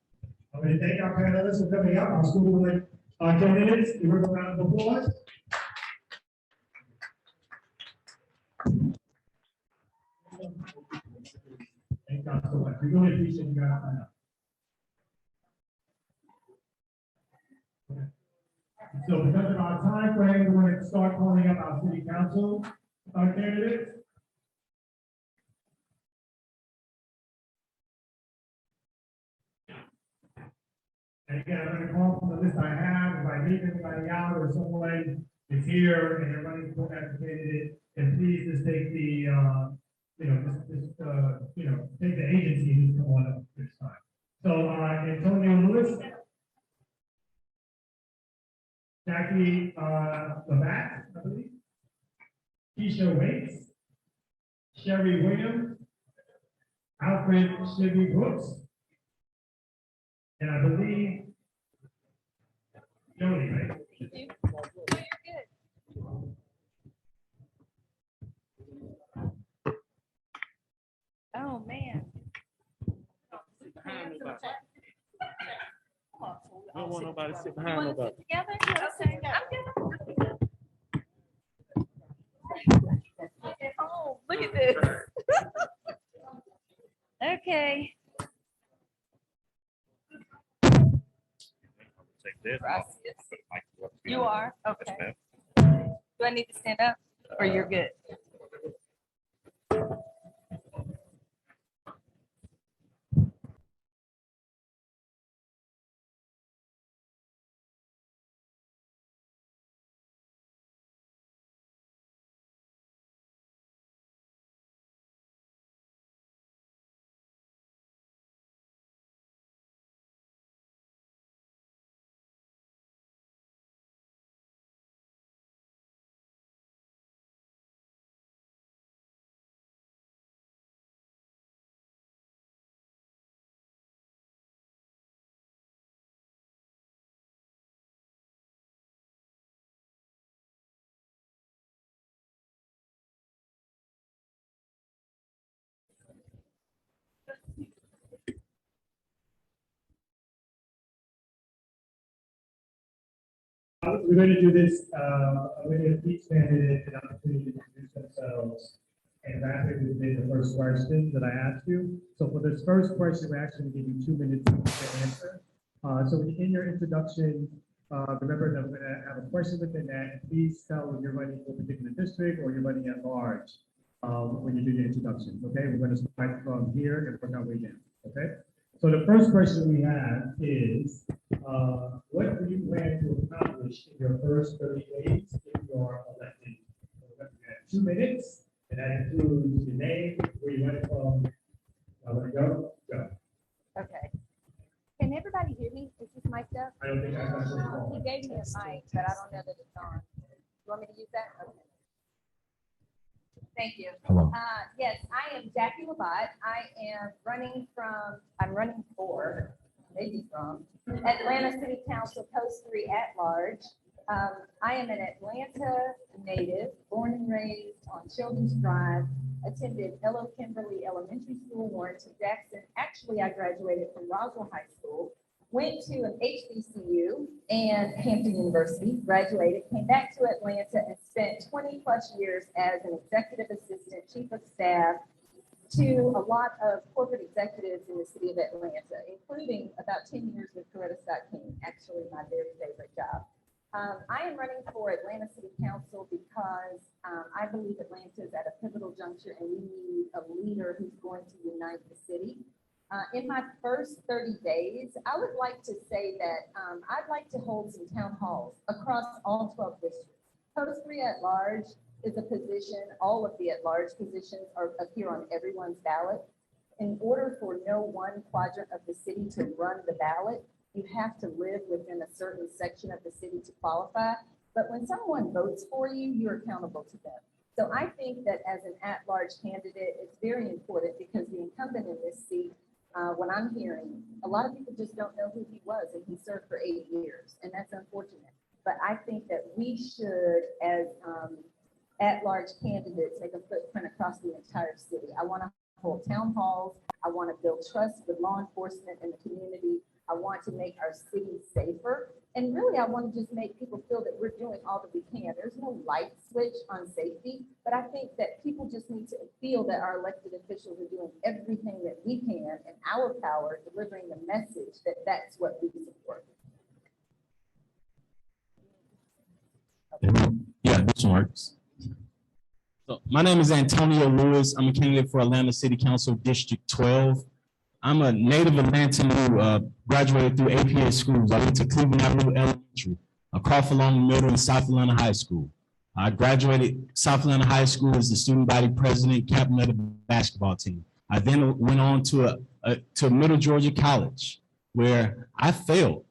I want to thank our panelists for coming up, our school board candidates. You heard around the board. Thank God so much. We really appreciate you guys coming up. So because of our time frame, we're going to start calling up our city council candidates. And again, I'm going to call from the list I have. If I leave anybody out or someone is here and they're running for that candidate, then please just take the, take the agency who's come on up this time. So, Antonio Lewis, Jackie Labatt, I believe, Keisha Waits, Sherry Williams, Alfred Shiggy Brooks, and I believe Jody, right? Oh, man. I don't want nobody to sit behind nobody. Together? Okay, I'm good. Oh, look at this. Okay. You are? Okay. Do I need to stand up or you're good? We're going to do this, I'm going to give each candidate an opportunity to introduce themselves and rapidly within the first question that I asked you. So for this first question, we're actually going to give you 2 minutes to answer. So in your introduction, remember that we're going to have a question within that. Please tell if you're running for a particular district or you're running at large when you do your introduction. Okay, we're going to start from here and work our way down. Okay. So the first question we have is, what do you plan to accomplish in your first 30 days if you are elected? So we have 2 minutes, and that includes your name, where you went from, go. Okay. He gave me a mic, but I don't know that it's on. You want me to use that? Okay. Thank you. Hello. Yes, I am Jackie Labatt. I'm running for, maybe from, Atlanta City Council Post 3 at large. I am an Atlanta native, born and raised on Children's Drive, attended Elo Kimberly Elementary School, Warrenton, Jackson. Actually, I graduated from Roswell High School, went to an HBCU and Hampton University, graduated, came back to Atlanta and spent 20 plus years as an executive assistant, chief of staff to a lot of corporate executives in the city of Atlanta, including about 10 years with Coretta Scott King, actually my very favorite job. I am running for Atlanta City Council because I believe Atlanta is at a pivotal juncture and we need a leader who's going to unite the city. In my first 30 days, I would like to say that I'd like to hold some town halls across all 12 districts. Post 3 at large is a position, all of the at-large positions appear on everyone's ballot. In order for no one quadrant of the city to run the ballot, you have to live within a certain section of the city to qualify. But when someone votes for you, you're accountable to them. So I think that as an at-large candidate, it's very important because the incumbent in this seat, when I'm hearing, a lot of people just don't know who he was, and he served for 8 years, and that's unfortunate. But I think that we should, as at-large candidates, make a footprint across the entire city. I want to hold town halls. I want to build trust with law enforcement and the community. I want to make our city safer. And really, I want to just make people feel that we're doing all that we can. There's no light switch on safety, but I think that people just need to feel that our elected officials are doing everything that we can in our power, delivering the message that that's what we support. Yeah, this works. So my name is Antonio Lewis. I'm a candidate for Atlanta City Council District 12. I'm a native Atlantan who graduated through APA schools. I went to Cleveland Avenue Elementary, Crawford Middle, and South Atlanta High School. I graduated South Atlanta High School as the student body president, captain of the basketball team. I then went on to Middle Georgia College, where I failed,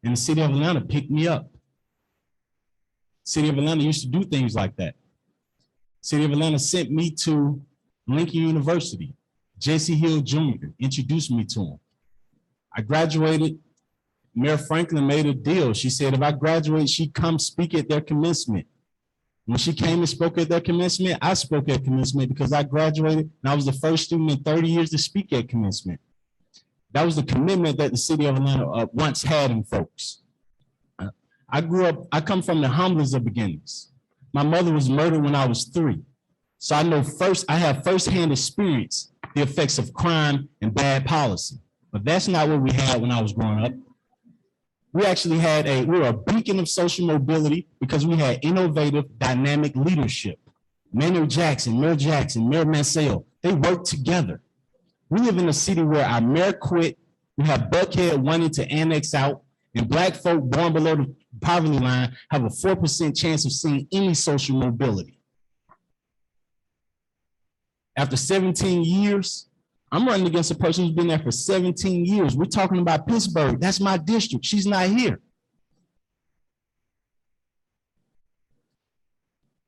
and the city of Atlanta picked me up. City of Atlanta used to do things like that. City of Atlanta sent me to Lincoln University. J.C. Hill Jr. introduced me to him. I graduated. Mayor Franklin made a deal. She said, if I graduate, she'd come speak at their commencement. When she came and spoke at their commencement, I spoke at commencement because I graduated and I was the first student in 30 years to speak at commencement. That was the commitment that the city of Atlanta once had in folks. I come from the humblest of beginnings. My mother was murdered when I was 3. So I have firsthand experience the effects of crime and bad policy. But that's not what we had when I was growing up. We actually we were a beacon of social mobility because we had innovative, dynamic leadership. Mayor Jackson, Mayor Mansell, they worked together. We live in a city where our mayor quit. We have Buckhead wanting to annex out, and Black folk born below the poverty line have a 4% chance of seeing any social mobility. After 17 years, I'm running against a person who's been there for 17 years. We're talking about Pittsburgh. That's my district. She's not here.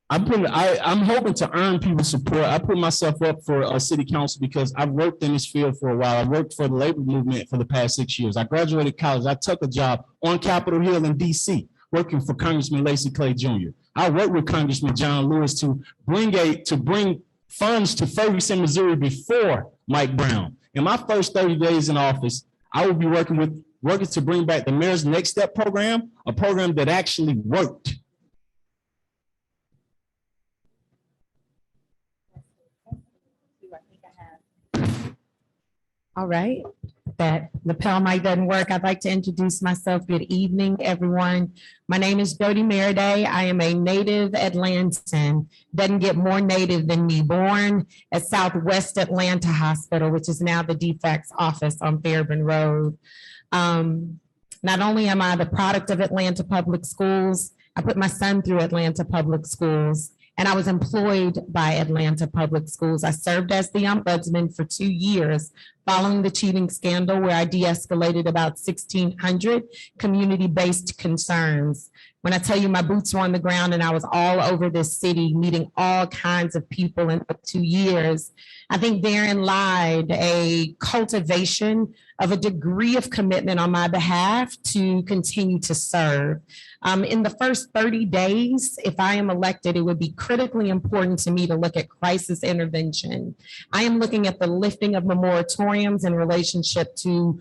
I'm hoping to earn people's support. I put myself up for a city council because I've worked in this field for a while. I worked for the labor movement for the past 6 years. I graduated college. I took a job on Capitol Hill in DC, working for Congressman Lacy Clay Jr. I worked with Congressman John Lewis to bring funds to Ferguson, Missouri before Mike Brown. In my first 30 days in office, I will be working to bring back the Mayor's Next Step program, a program that actually worked. All right, that lapel mic doesn't work. I'd like to introduce myself. Good evening, everyone. My name is Jody Meriday. I am a native Atlantan. Doesn't get more native than me. Born at Southwest Atlanta Hospital, which is now the DFACS office on Fairburn Road. Not only am I the product of Atlanta Public Schools, I put my son through Atlanta Public Schools, and I was employed by Atlanta Public Schools. I served as the ombudsman for 2 years following the cheating scandal where I de-escalated about 1,600 community-based concerns. When I tell you my boots were on the ground and I was all over this city, meeting all kinds of people in 2 years, I think therein lied a cultivation of a degree of commitment on my behalf to continue to serve. In the first 30 days, if I am elected, it would be critically important to me to look at crisis intervention. I am looking at the lifting of the moratoriums in relationship to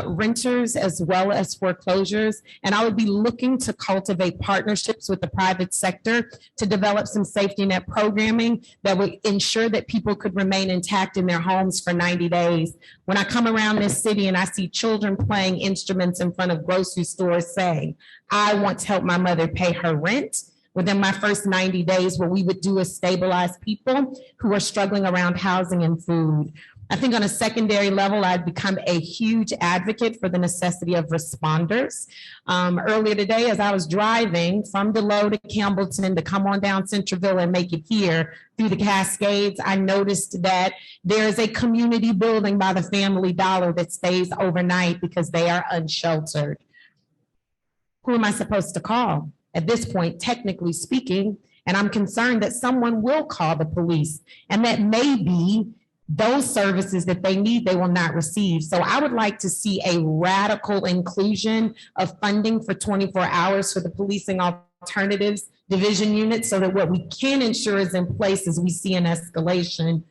renters as well as foreclosures. And I would be looking to cultivate partnerships with the private sector to develop some safety net programming that would ensure that people could remain intact in their homes for 90 days. When I come around this city and I see children playing instruments in front of grocery stores saying, I want to help my mother pay her rent, within my first 90 days, what we would do is stabilize people who are struggling around housing and food. I think on a secondary level, I've become a huge advocate for the necessity of responders. Earlier today, as I was driving from Delow to Campbellton to come on down Centreville and make it here through the Cascades, I noticed that there is a community building by the Family Dollar that stays overnight because they are unsheltered. Who am I supposed to call? At this point, technically speaking, and I'm concerned that someone will call the police, and that maybe those services that they need, they will not receive. So I would like to see a radical inclusion of funding for 24 hours for the policing alternatives division unit, so that what we can ensure is in place as we see an escalation,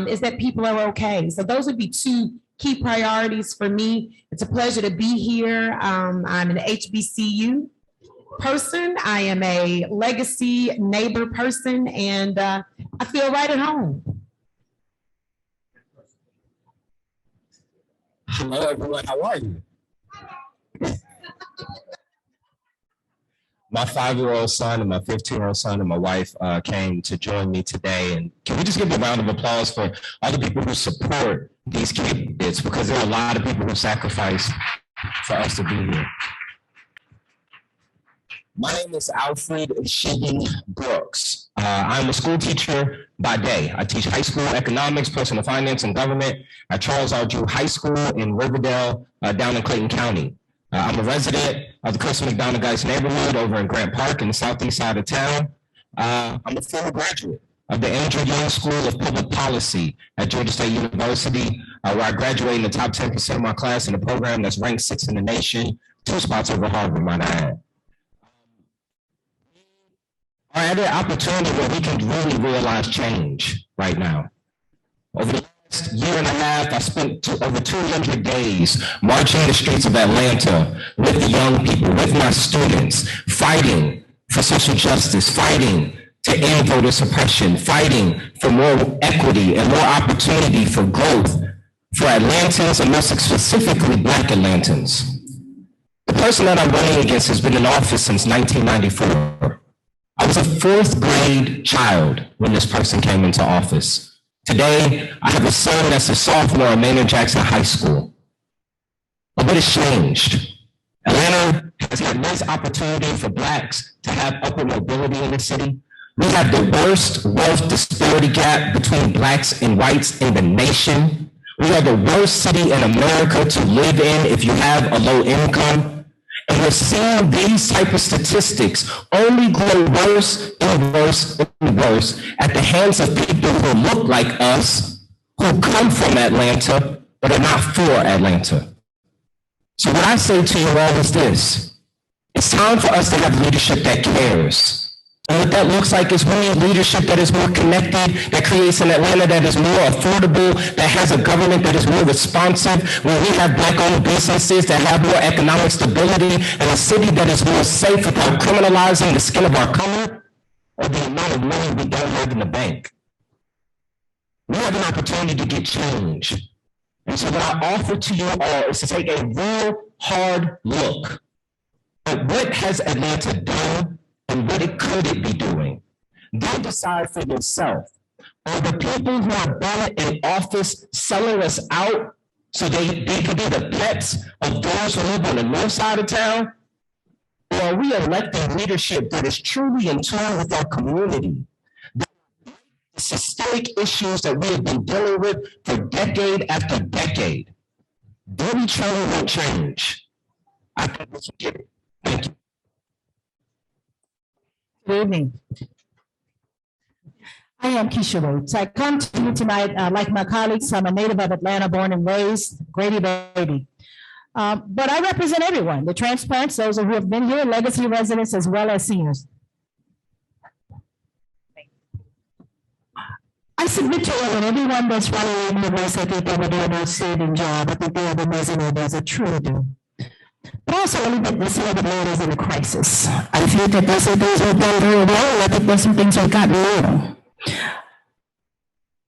is that people are okay. So those would be two key priorities for me. It's a pleasure to be here. I'm an HBCU person. I am a legacy neighbor person, and I feel right at home. Hello, everyone. How are you? My 5-year-old son and my 15-year-old son and my wife came to join me today. And can we just give a round of applause for all the people who support these kids, because there are a lot of people who sacrifice for us to be here. My name is Alfred Shiggin Brooks. I'm a school teacher by day. I teach high school economics, personal finance, and government at Charles R. Drew High School in Riverdale, down in Clayton County. I'm a resident of the Chris McDonough Geist neighborhood over in Grant Park in the southeast side of town. I'm a former graduate of the Andrew Young School of Public Policy at Georgia State University, where I graduated in the top 10% of my class in a program that's ranked 6th in the nation, 2 spots over Harvard, might I add. Are at an opportunity where we can really realize change right now. Over the last year and a half, I spent over 200 days marching the streets of Atlanta with the young people, with my students, fighting for social justice, fighting to end voter suppression, fighting for more equity and more opportunity for growth for Atlantans, and most specifically Black Atlantans. The person that I'm running against has been in office since 1994. I was a 4th grade child when this person came into office. Today, I have a son that's a sophomore at Maynard Jackson High School. But what has changed? Atlanta has had nice opportunity for Blacks to have upward mobility in the city. We have the worst wealth disparity gap between Blacks and whites in the nation. We are the worst city in America to live in if you have a low income. And we're seeing these type of statistics only grow worse and worse and worse at the hands of people who look like us, who come from Atlanta, but are not for Atlanta. So what I say to you all is this: it's time for us to have leadership that cares. And what that looks like is we need leadership that is more connected, that creates an Atlanta that is more affordable, that has a government that is more responsive, where we have Black-owned businesses that have more economic stability, and a city that is more safe without criminalizing the skin of our color or the amount of money we don't have in the bank. We have an opportunity to get change. And so what I offer to you all is to take a real hard look at what has Atlanta done and what could it be doing. Don't decide for yourself. Are the people who are been in office selling us out so they could be the pets of those who live on the north side of town? Or are we electing leadership that is truly in tune with our community? the systemic issues that we have been dealing with for decade after decade. Dirty training won't change. I think we should get it. Thank you. Good evening. I am Keisha Rhodes. I come to you tonight, like my colleagues, I'm a native of Atlanta, born and raised, Grady baby. But I represent everyone, the transplants, those who have been here, legacy residents, as well as seniors. I submit to you that everyone that's running in the race, I think they will do an outstanding job. I think they have amazing ideas, I truly do. But also, I believe that the city of Atlanta is in a crisis. I think that there's some things we've done very well, and I think there's some things we've gotten wrong.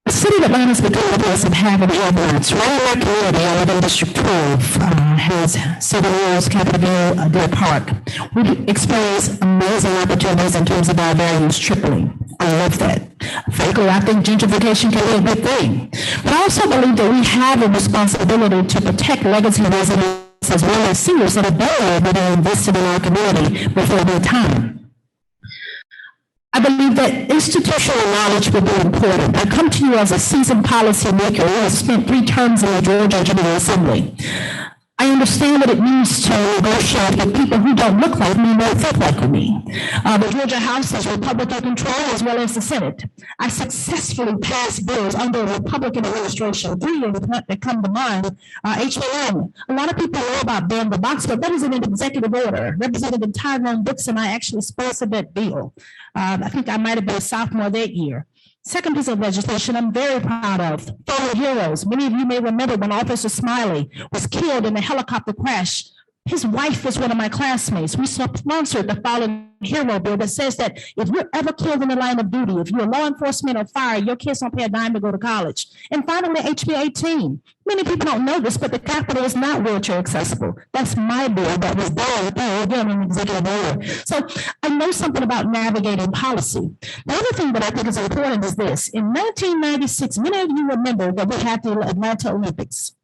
The city of Atlanta has become a place of having ambulance. Right in my community, I live in District 12, has 7 years, Capitol View, Deer Park. We've experienced amazing opportunities in terms of our values tripling. I love that. Frankly, I think gentrification can be a good thing. But I also believe that we have a responsibility to protect legacy residents as well as seniors that have been that are invested in our community before their time. I believe that institutional knowledge will be important. I come to you as a seasoned policymaker who has spent 3 terms in the Georgia General Assembly. I understand what it means to negotiate with people who don't look like me, don't think like me. The Georgia House is Republican controlled as well as the Senate. I successfully passed bills under a Republican administration. 3 that come to mind, HB1. A lot of people know about ban the box, but that is an executive order. Representative Tyrone Brooks and I actually sponsored that bill. I think I might have been a sophomore that year. Second piece of legislation I'm very proud of, fallen heroes. Many of you may remember when Officer Smiley was killed in a helicopter crash. His wife was one of my classmates. We sponsored the Fallen Hero Bill that says that if you're ever killed in the line of duty, if you're law enforcement or fire, your kids don't pay a dime to go to college. And finally, HB 18. Many people don't know this, but the Capitol is not wheelchair accessible. That's my bill that was done again in executive order. So I know something about navigating policy. The other thing that I think is important is this. In 1996, many of you remember that we had the Atlanta Olympics,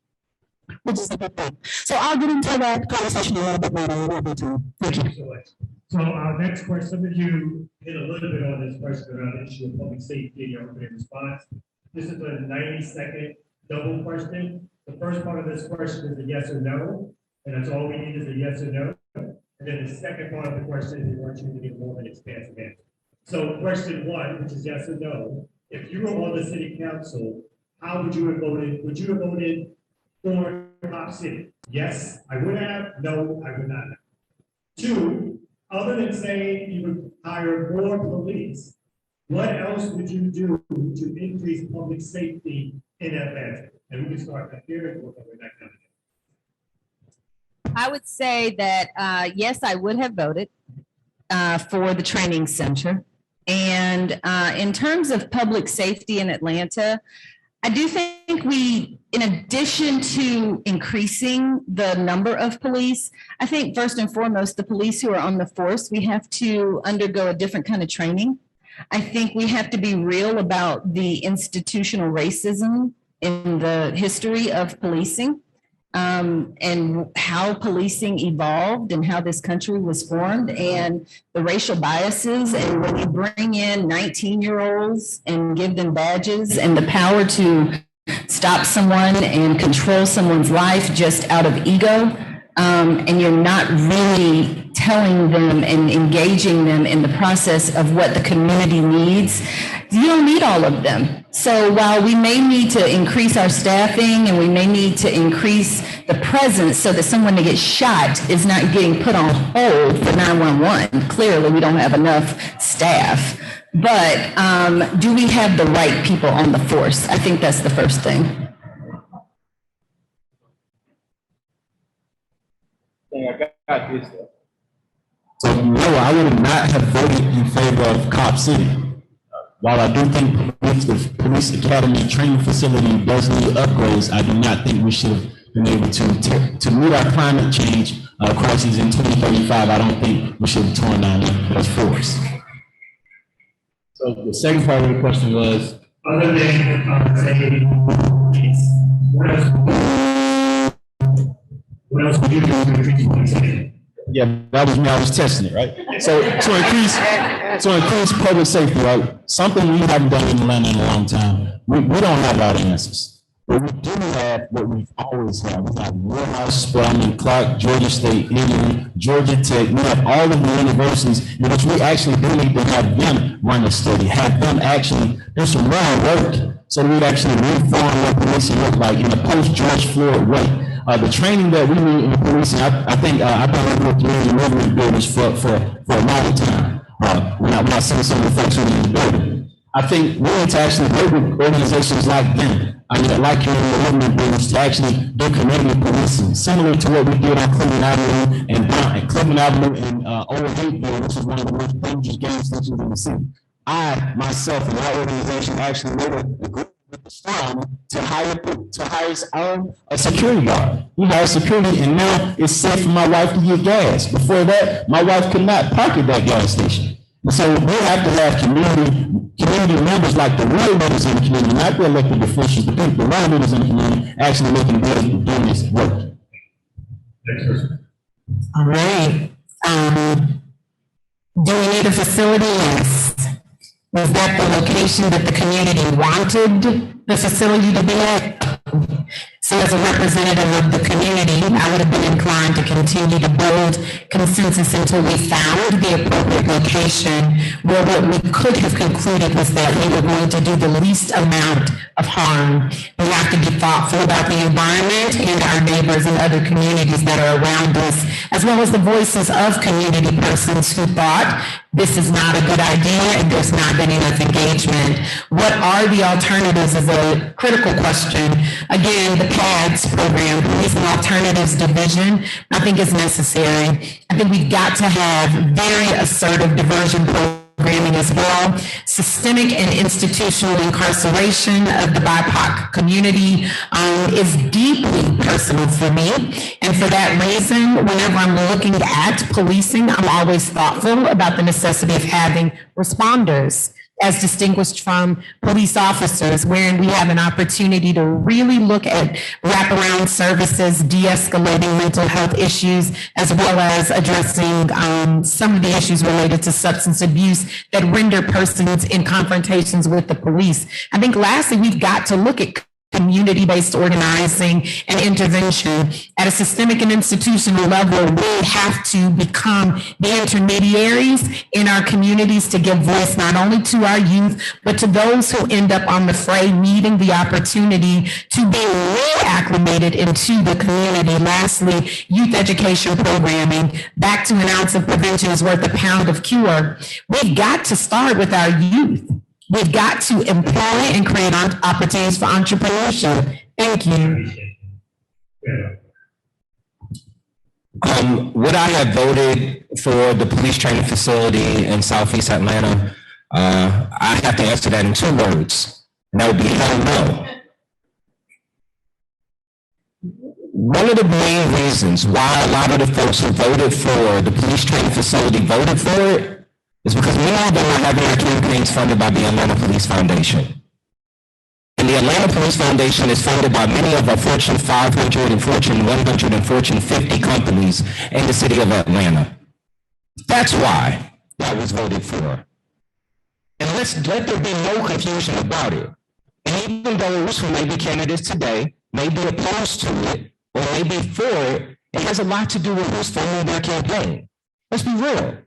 which is a good thing. So I'll get into that conversation a little bit later. Thank you. So our next question, some of you hit a little bit on this question around the issue of public safety in your opening response. This is a 90-second double question. The first part of this question is a yes or no, and that's all we need is a yes or no. And then the second part of the question is we want you to get more of an expansive answer. So question 1, which is yes or no, if you were on the city council, how would you have voted? Would you have voted for Cop City? Yes, I would have. No, I would not have. 2, other than saying you would hire more police, what else would you do to increase public safety in Atlanta? And we can start up here and work our way back down. I would say that, yes, I would have voted for the training center. And in terms of public safety in Atlanta, I do think we, in addition to increasing the number of police, I think first and foremost, the police who are on the force, we have to undergo a different kind of training. I think we have to be real about the institutional racism in the history of policing, and how policing evolved and how this country was formed, and the racial biases. And when you bring in 19-year-olds and give them badges and the power to stop someone and control someone's life just out of ego, and you're not really telling them and engaging them in the process of what the community needs, you don't need all of them. So while we may need to increase our staffing and we may need to increase the presence so that someone that gets shot is not getting put on hold for 911, clearly we don't have enough staff. But do we have the right people on the force? I think that's the first thing. So no, I would not have voted in favor of Cop City. While I do think the police academy training facility does need upgrades, I do not think we should have been able to meet our climate change crises in 2035. I don't think we should have torn down those forests. So the second part of the question was, other than the conversation, what else would you do to increase public safety? Yeah, that was me. I was testing it, right? So to increase public safety, right? Something we haven't done in Atlanta in a long time. We don't have all the answers. But we do have what we've always had. We have Morehouse, Spelman, Clark, Georgia State, Emory, Georgia Tech. We have all of the universities in which we actually do need to have them run a study, have them actually do some real work so that we actually reform what policing look like in the post-George Floyd way. The training that we need in policing, I think I've been working with community movement builders for a long time. When I see some of the folks who are in the building, I think we need to actually work with organizations like them. I mean, like your movement builders to actually do community policing, similar to what we did on Cleveland Avenue and Cleveland Avenue and Old Hateville, which is one of the most dangerous gas stations in the city. I myself and our organization actually made a group with the farm to hire a security guard. We hired security, and now it's safe for my wife to get gas. Before that, my wife could not park at that gas station. And so we have to have community members like the real leaders in the community, not the elected officials, the people, the real leaders in the community, actually making doing this work. All right. Do we need a facility? Yes. Was that the location that the community wanted the facility to be at? So as a representative of the community, I would have been inclined to continue to build consensus until we found the appropriate location where what we could have concluded was that we were going to do the least amount of harm. We have to be thoughtful about the environment and our neighbors and other communities that are around us, as well as the voices of community persons who thought this is not a good idea and there's not been enough engagement. What are the alternatives is a critical question. Again, the PADS program, Police and Alternatives Division, I think is necessary. I think we've got to have very assertive diversion programming as well. Systemic and institutional incarceration of the BIPOC community is deeply personal for me. And for that reason, whenever I'm looking at policing, I'm always thoughtful about the necessity of having responders as distinguished from police officers, wherein we have an opportunity to really look at wraparound services, de-escalating mental health issues, as well as addressing some of the issues related to substance abuse that render persons in confrontations with the police. I think lastly, we've got to look at community-based organizing and intervention at a systemic and institutional level. We have to become the intermediaries in our communities to give voice not only to our youth, but to those who end up on the fray needing the opportunity to be reacclimated into the community. Lastly, youth education programming. Back to an ounce of prevention is worth a pound of cure. We've got to start with our youth. We've got to employ and create opportunities for entrepreneurship. Thank you. Would I have voted for the police training facility in Southeast Atlanta? I have to answer that in 2 words, and that would be hell no. One of the main reasons why a lot of the folks who voted for the police training facility voted for it is because many of them are having their campaigns funded by the Atlanta Police Foundation. And the Atlanta Police Foundation is funded by many of our Fortune 500 and Fortune 100 and Fortune 50 companies in the city of Atlanta. That's why that was voted for. And let there be no confusion about it. And even those who may be candidates today may be opposed to it or may be for it, it has a lot to do with who's funding their campaign. Let's be real.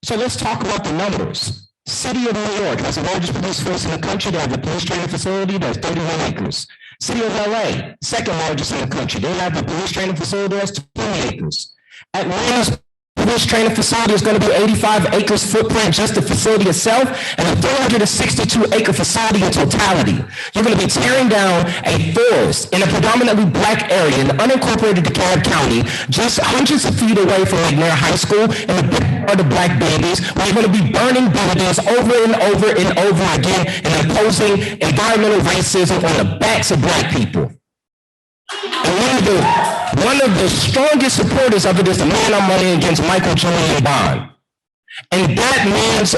So let's talk about the numbers. City of New York has the largest police force in the country. They have a police training facility that's 31 acres. City of LA, second largest in the country. They have a police training facility that's 20 acres. Atlanta's police training facility is going to be 85 acres footprint, just the facility itself, and a 362-acre facility in totality. You're going to be tearing down a forest in a predominantly black area in the unincorporated DeKalb County, just hundreds of feet away from McNair High School and the big part of Black babies, where you're going to be burning buildings over and over and over again and imposing environmental racism on the backs of Black people. And one of the strongest supporters of it is the man I'm running against, Michael Julian Bond. And that man's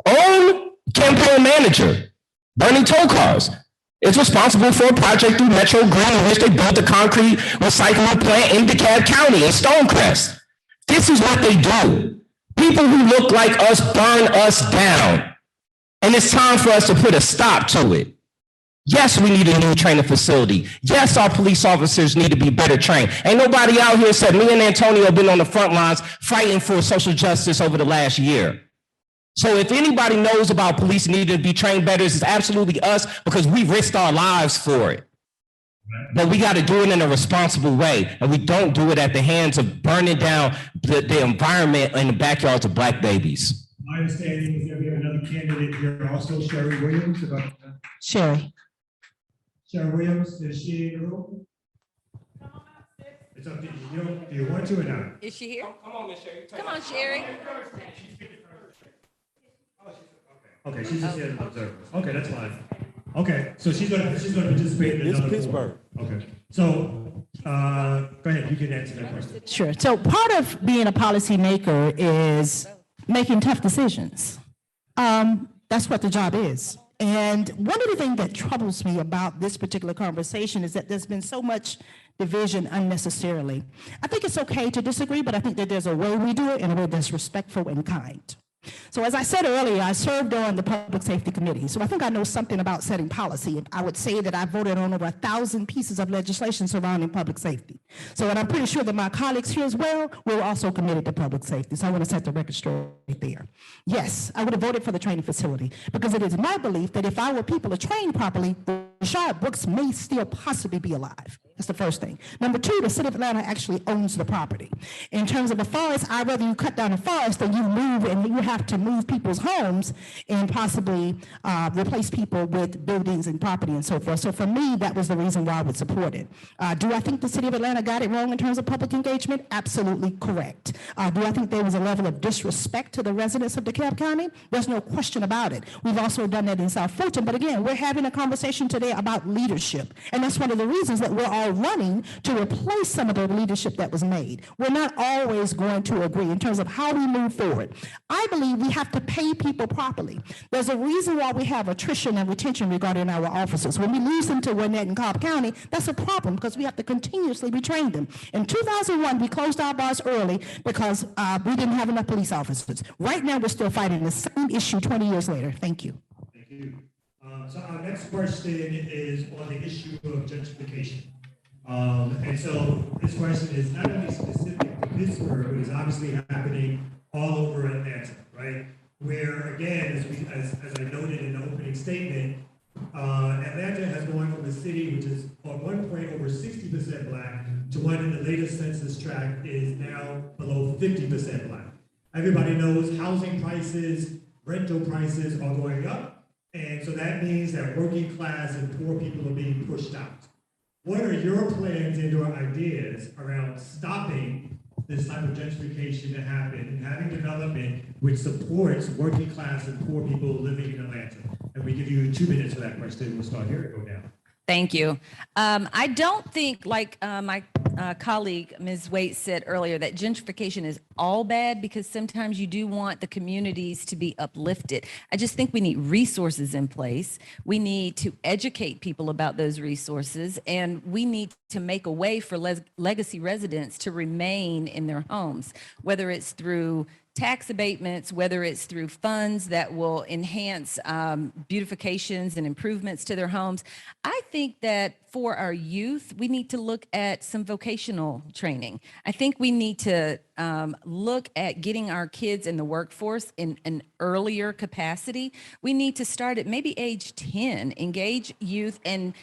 own campaign manager, Bernie Tokars, is responsible for a project through Metro Green in which they built a concrete recycling plant in DeKalb County in Stonecrest. This is what they do. People who look like us burn us down. And it's time for us to put a stop to it. Yes, we need a new training facility. Yes, our police officers need to be better trained. Ain't nobody out here said me and Antonio have been on the front lines fighting for social justice over the last year. So if anybody knows about police needing to be trained better, it's absolutely us, because we risked our lives for it. But we got to do it in a responsible way. And we don't do it at the hands of burning down the environment in the backyards of Black babies. My understanding is that we have another candidate here, also Sherry Williams. Sherry. Sherry Williams, is she in the room? It's up to you. Do you want to or not? Is she here? Come on, Miss Sherry. Come on, Sherry. Okay, she's just here as an observer. Okay, that's fine. Okay, so she's gonna participate in another. It's Pittsburgh. Okay, so go ahead. You can answer that question. Sure. So part of being a policymaker is making tough decisions. That's what the job is. And one of the things that troubles me about this particular conversation is that there's been so much division unnecessarily. I think it's okay to disagree, but I think that there's a way we do it and a way that's respectful and kind. So as I said earlier, I served on the Public Safety Committee. So I think I know something about setting policy. I would say that I voted on over 1,000 pieces of legislation surrounding public safety. So, and I'm pretty sure that my colleagues here as well, we're also committed to public safety. So I want to set the record straight there. Yes, I would have voted for the training facility because it is my belief that if our people are trained properly, Rashad Brooks may still possibly be alive. That's the first thing. Number two, the city of Atlanta actually owns the property. In terms of the forest, I'd rather you cut down the forest than you move, and you have to move people's homes and possibly replace people with buildings and property and so forth. So for me, that was the reason why I would support it. Do I think the city of Atlanta got it wrong in terms of public engagement? Absolutely correct. Do I think there was a level of disrespect to the residents of DeKalb County? There's no question about it. We've also done that in South Fulton, but again, we're having a conversation today about leadership, and that's one of the reasons that we're all running to replace some of the leadership that was made. We're not always going to agree in terms of how we move forward. I believe we have to pay people properly. There's a reason why we have attrition and retention regarding our officers. When we lose them to Gwinnett and Cobb County, that's a problem because we have to continuously retrain them. In 2001, we closed our bars early because we didn't have enough police officers. Right now, we're still fighting the same issue 20 years later. Thank you. Thank you. So our next question is on the issue of gentrification. And so this question is not only specific to Pittsburgh, but it's obviously happening all over Atlanta, right? Where again, as I noted in the opening statement, Atlanta has gone from a city which is at one point over 60% Black to one in the latest census tract is now below 50% Black. Everybody knows housing prices, rental prices are going up. And so that means that working class and poor people are being pushed out. What are your plans and your ideas around stopping this type of gentrification to happen and having development which supports working class and poor people living in Atlanta? And we give you 2 minutes for that question. We'll start here and go down. Thank you. I don't think, like my colleague, Ms. Waite, said earlier, that gentrification is all bad, because sometimes you do want the communities to be uplifted. I just think we need resources in place. We need to educate people about those resources, and we need to make a way for legacy residents to remain in their homes, whether it's through tax abatements, whether it's through funds that will enhance beautifications and improvements to their homes. I think that for our youth, we need to look at some vocational training. I think we need to look at getting our kids in the workforce in an earlier capacity. We need to start at maybe age 10, engage youth and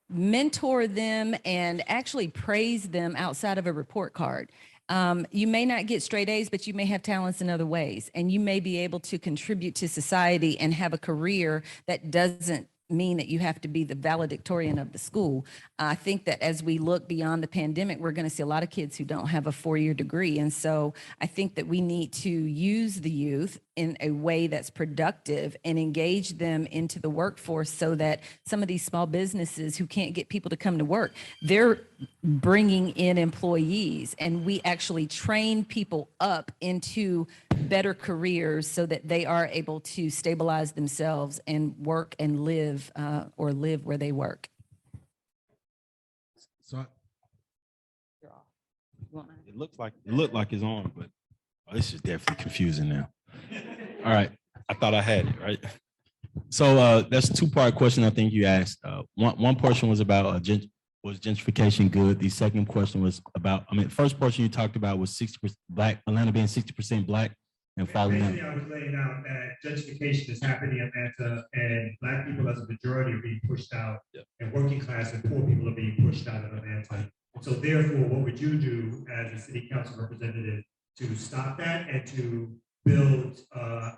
mentor them and actually praise them outside of a report card. You may not get straight A's, but you may have talents in other ways, and you may be able to contribute to society and have a career that doesn't mean that you have to be the valedictorian of the school. I think that as we look beyond the pandemic, we're going to see a lot of kids who don't have a 4-year degree. And so I think that we need to use the youth in a way that's productive and engage them into the workforce, so that some of these small businesses who can't get people to come to work, they're bringing in employees, and we actually train people up into better careers so that they are able to stabilize themselves and work and live or live where they work. So It looked like it's on, but this is definitely confusing now. All right, I thought I had it right. So that's a two-part question I think you asked. One portion was about was gentrification good? The second question was about, first portion you talked about was 60% Black, Atlanta being 60% Black and falling Basically, in. I was laying out that gentrification is happening in Atlanta and Black people as a majority are being pushed out, and working class and poor people are being pushed out of Atlanta. So therefore, what would you do as a city council representative to stop that and to build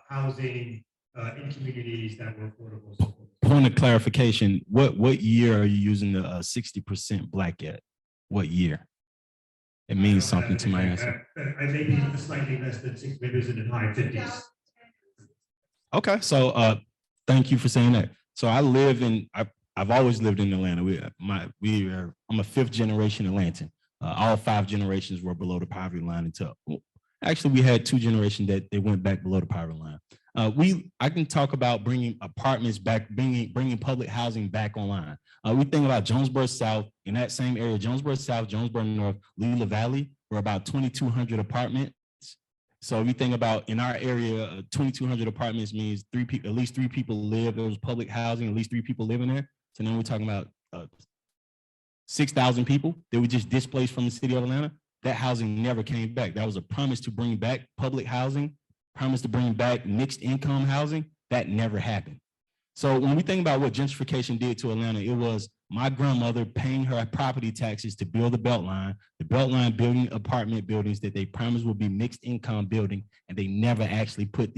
housing in communities that were affordable? Point of clarification, what year are you using the 60% Black at? What year? It means something to my answer. I may be slightly less than 6, maybe it's in the high 50s. Okay, so thank you for saying that. So I've always lived in Atlanta. I'm a 5th generation Atlantan. All 5 generations were below the poverty line until actually we had 2 generations that they went back below the poverty line. I can talk about bringing apartments back, bringing public housing back online. We think about Jonesboro South, in that same area, Jonesboro South, Jonesboro North, Lila Valley, we're about 2,200 apartments. So if you think about in our area, 2,200 apartments means at least 3 people live. There was public housing, at least 3 people living there. So then we're talking about 6,000 people that were just displaced from the city of Atlanta. That housing never came back. That was a promise to bring back public housing, promise to bring back mixed income housing. That never happened. So when we think about what gentrification did to Atlanta, it was my grandmother paying her property taxes to build the Beltline building apartment buildings that they promised would be mixed income building, and they never actually put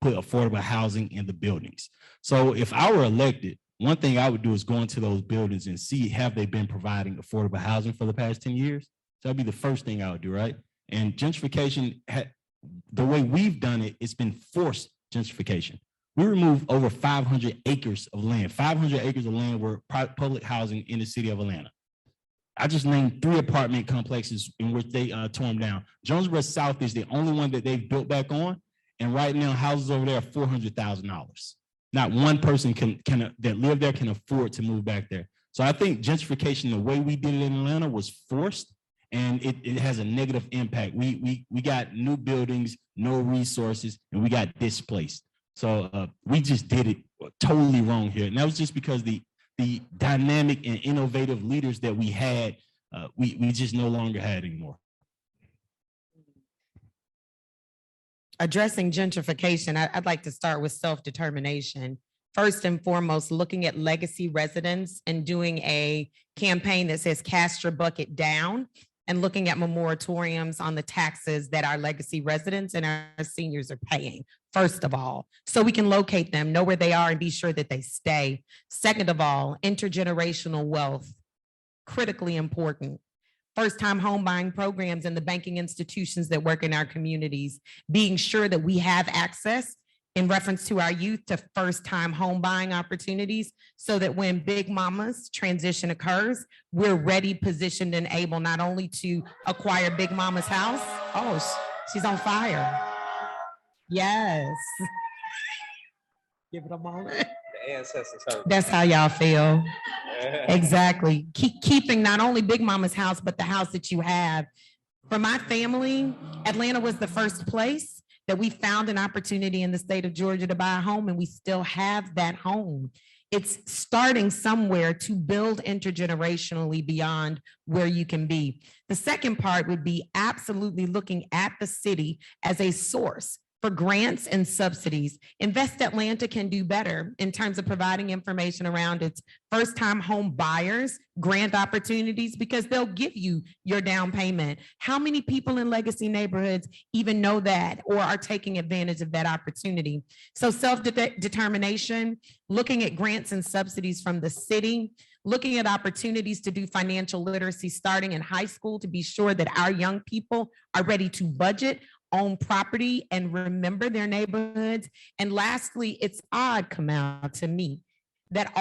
affordable housing in the buildings. So if I were elected, one thing I would do is go into those buildings and see, have they been providing affordable housing for the past 10 years? So that'd be the first thing I would do, right? And gentrification, the way we've done it, it's been forced gentrification. We removed over 500 acres of land. 500 acres of land were public housing in the city of Atlanta. I just named 3 apartment complexes in which they tore them down. Jonesboro South is the only one that they've built back on. And right now, houses over there are $400,000. Not one person that live there can afford to move back there. So I think gentrification, the way we did it in Atlanta, was forced, and it has a negative impact. We got new buildings, no resources, and we got displaced. So we just did it totally wrong here. And that was just because the dynamic and innovative leaders that we had, we just no longer had anymore. Addressing gentrification, I'd like to start with self-determination. First and foremost, looking at legacy residents and doing a campaign that says cast your bucket down, and looking at moratoriums on the taxes that our legacy residents and our seniors are paying, first of all, so we can locate them, know where they are, and be sure that they stay. Second of all, intergenerational wealth, critically important. First-time home buying programs and the banking institutions that work in our communities, being sure that we have access in reference to our youth to first-time home buying opportunities, so that when Big Mama's transition occurs, we're ready, positioned, and able not only to acquire Big Mama's house. Oh, she's on fire. Yes. Give it a moment. The ancestors heard. That's how y'all feel. Exactly. Keeping not only Big Mama's house, but the house that you have. For my family, Atlanta was the first place that we found an opportunity in the state of Georgia to buy a home, and we still have that home. It's starting somewhere to build intergenerationally beyond where you can be. The second part would be absolutely looking at the city as a source for grants and subsidies. Invest Atlanta can do better in terms of providing information around its first-time home buyers, grant opportunities, because they'll give you your down payment. How many people in legacy neighborhoods even know that or are taking advantage of that opportunity? So self-determination, looking at grants and subsidies from the city, looking at opportunities to do financial literacy starting in high school to be sure that our young people are ready to budget, own property, and remember their neighborhoods. And lastly, it's odd, Kamal, to me, that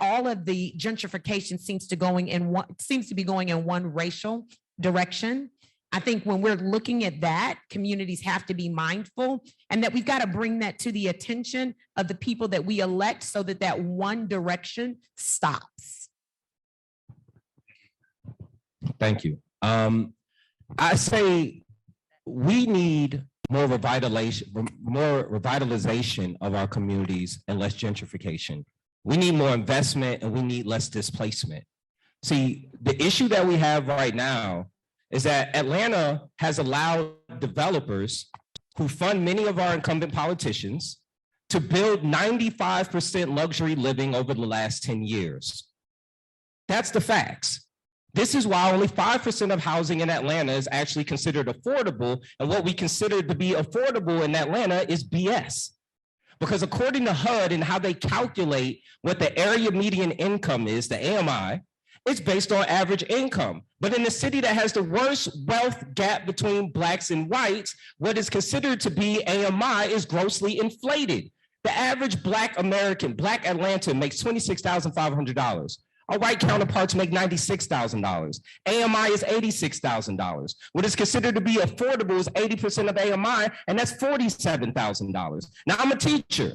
all of the gentrification seems to be going in one racial direction. I think when we're looking at that, communities have to be mindful, and that we've got to bring that to the attention of the people that we elect so that that one direction stops. Thank you. I say we need more revitalization of our communities and less gentrification. We need more investment and we need less displacement. See, the issue that we have right now is that Atlanta has allowed developers who fund many of our incumbent politicians to build 95% luxury living over the last 10 years. That's the facts. This is why only 5% of housing in Atlanta is actually considered affordable, and what we consider to be affordable in Atlanta is BS. Because according to HUD and how they calculate what the area median income is, the AMI, it's based on average income. But in the city that has the worst wealth gap between blacks and whites, what is considered to be AMI is grossly inflated. The average black American, black Atlanta makes $26,500. Our white counterparts make $96,000. AMI is $86,000. What is considered to be affordable is 80% of AMI, and that's $47,000. Now, I'm a teacher.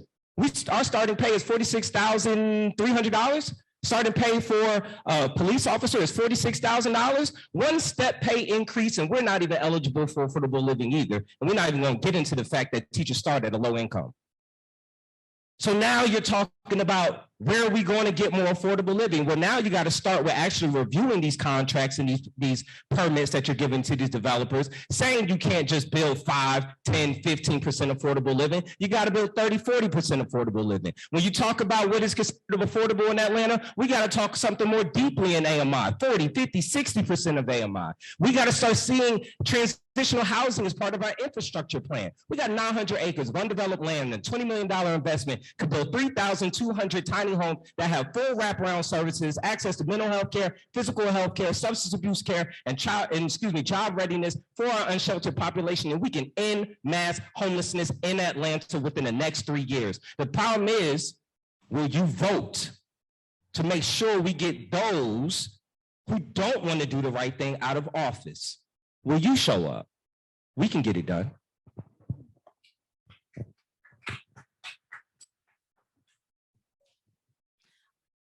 Our starting pay is $46,300. Starting pay for a police officer is $46,000. One step pay increase, and we're not even eligible for affordable living either. And we're not even going to get into the fact that teachers start at a low income. So now you're talking about where are we going to get more affordable living? Well, now you got to start with actually reviewing these contracts and these permits that you're giving to these developers, saying you can't just build 5, 10, 15% affordable living. You got to build 30, 40% affordable living. When you talk about what is considered affordable in Atlanta, we got to talk something more deeply in AMI, 40, 50, 60% of AMI. We got to start seeing transitional housing as part of our infrastructure plan. We got 900 acres of undeveloped land and $20 million investment could build 3,200 tiny homes that have full wraparound services, access to mental health care, physical health care, substance abuse care, and job readiness for our unsheltered population. And we can end mass homelessness in Atlanta within the next 3 years. The problem is, will you vote to make sure we get those who don't want to do the right thing out of office? Will you show up? We can get it done.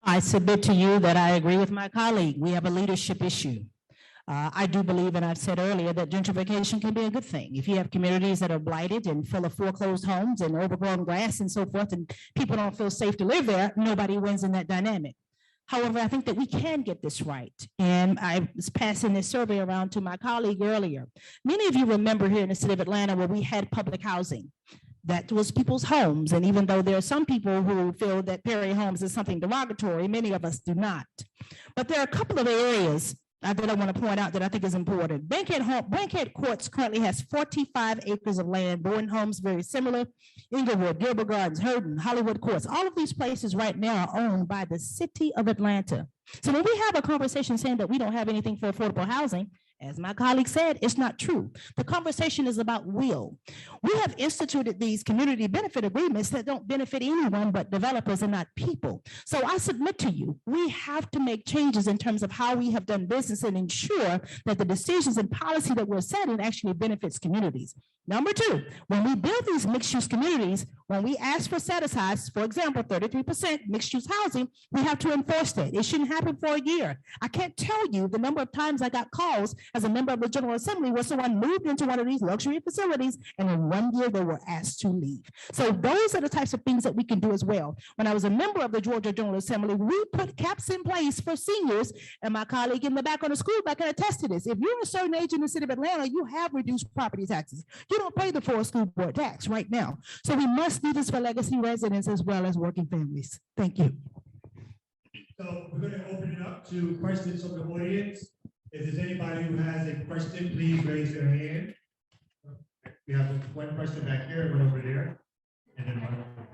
I submit to you that I agree with my colleague. We have a leadership issue. I do believe, and I've said earlier, that gentrification can be a good thing. If you have communities that are blighted and full of foreclosed homes and overgrown grass and so forth, and people don't feel safe to live there, nobody wins in that dynamic. However, I think that we can get this right. And I was passing this survey around to my colleague earlier. Many of you remember here in the city of Atlanta where we had public housing. That was people's homes. And even though there are some people who feel that Perry Homes is something derogatory, many of us do not. But there are a couple of areas that I want to point out that I think is important. Bankhead Courts currently has 45 acres of land, Bowen Homes very similar, Inglewood, Gilbert Gardens, Herndon, Hollywood Courts. All of these places right now are owned by the city of Atlanta. So when we have a conversation saying that we don't have anything for affordable housing, as my colleague said, it's not true. The conversation is about will. We have instituted these community benefit agreements that don't benefit anyone but developers and not people. So I submit to you, we have to make changes in terms of how we have done business and ensure that the decisions and policy that we're setting actually benefits communities. Number two, when we build these mixed-use communities, when we ask for set-asides, for example, 33% mixed-use housing, we have to enforce that. It shouldn't happen for a year. I can't tell you the number of times I got calls as a member of the General Assembly where someone moved into one of these luxury facilities and in 1 year they were asked to leave. So those are the types of things that we can do as well. When I was a member of the Georgia General Assembly, we put caps in place for seniors, and my colleague in the back on the school back can attest to this. If you're a certain age in the city of Atlanta, you have reduced property taxes. You don't pay the full school board tax right now. So we must do this for legacy residents as well as working families. Thank you. So we're going to open it up to questions from the audience. If there's anybody who has a question, please raise your hand. We have one question back here, one over there, and then one over there.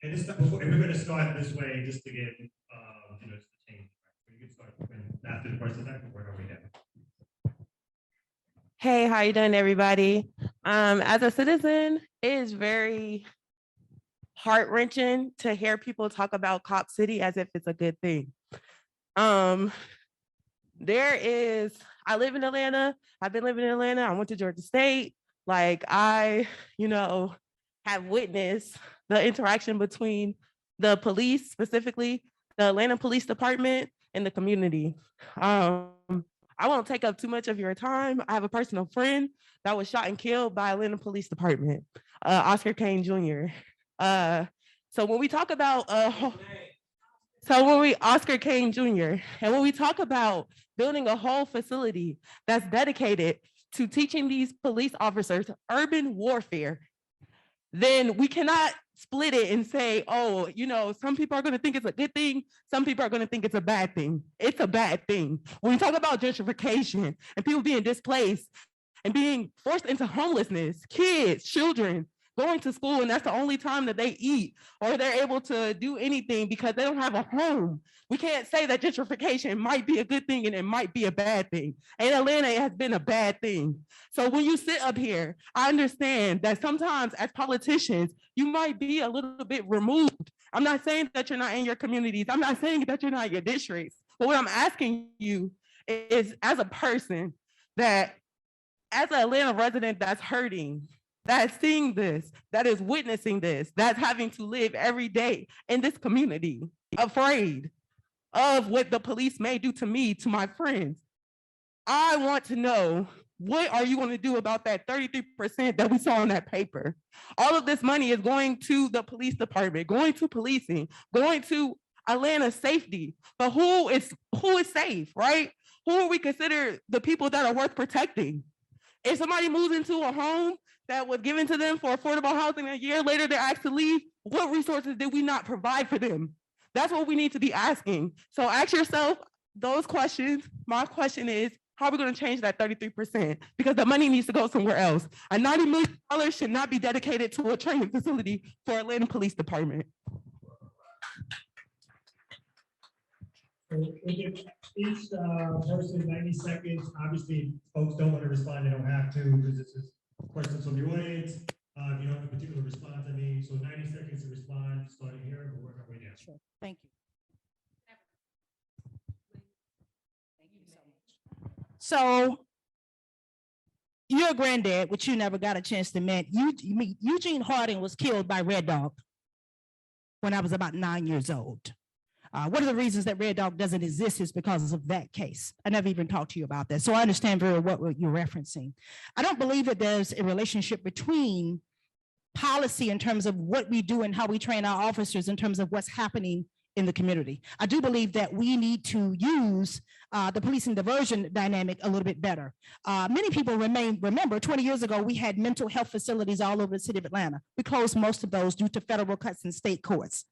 And this, and we're going to start this way just to get, just to change. You can start after the person back and work our way down. Hey, how you doing, everybody? As a citizen, it is very heart-wrenching to hear people talk about Cop City as if it's a good thing. I live in Atlanta. I've been living in Atlanta. I went to Georgia State. Like I, have witnessed the interaction between the police, specifically the Atlanta Police Department, and the community. I won't take up too much of your time. I have a personal friend that was shot and killed by Atlanta Police Department, Oscar Kane Jr. So when we talk about Oscar Kane Jr. and when we talk about building a whole facility that's dedicated to teaching these police officers urban warfare, then we cannot split it and say, oh, you know, some people are going to think it's a good thing. Some people are going to think it's a bad thing. It's a bad thing. When we talk about gentrification and people being displaced and being forced into homelessness, kids, children, going to school, and that's the only time that they eat or they're able to do anything because they don't have a home. We can't say that gentrification might be a good thing and it might be a bad thing. In Atlanta, it has been a bad thing. So when you sit up here, I understand that sometimes as politicians, you might be a little bit removed. I'm not saying that you're not in your communities. I'm not saying that you're not in your districts. But what I'm asking you is, as a person that, as an Atlanta resident that's hurting, that's seeing this, that is witnessing this, that's having to live every day in this community, afraid of what the police may do to me, to my friends. I want to know, what are you going to do about that 33% that we saw on that paper? All of this money is going to the police department, going to policing, going to Atlanta safety. But who is safe, right? Who are we consider the people that are worth protecting? If somebody moves into a home that was given to them for affordable housing, a year later they're asked to leave, what resources did we not provide for them? That's what we need to be asking. So ask yourself those questions. My question is, how are we going to change that 33%? Because the money needs to go somewhere else. And $90 million should not be dedicated to a training facility for Atlanta Police Department. Each person 90 seconds. Obviously, folks don't want to respond, they don't have to, because this is questions from the audience. If you don't have a particular response, so 90 seconds to respond, starting here, but work our way down. Sure. Thank you. Thank you so much. So your granddad, which you never got a chance to meet, Eugene Harding was killed by Red Dog when I was about 9 years old. One of the reasons that Red Dog doesn't exist is because of that case. I never even talked to you about that. So I understand very well what you're referencing. I don't believe that there's a relationship between policy in terms of what we do and how we train our officers in terms of what's happening in the community. I do believe that we need to use the policing diversion dynamic a little bit better. Many people remember 20 years ago, we had mental health facilities all over the city of Atlanta. We closed most of those due to federal cuts and state cuts.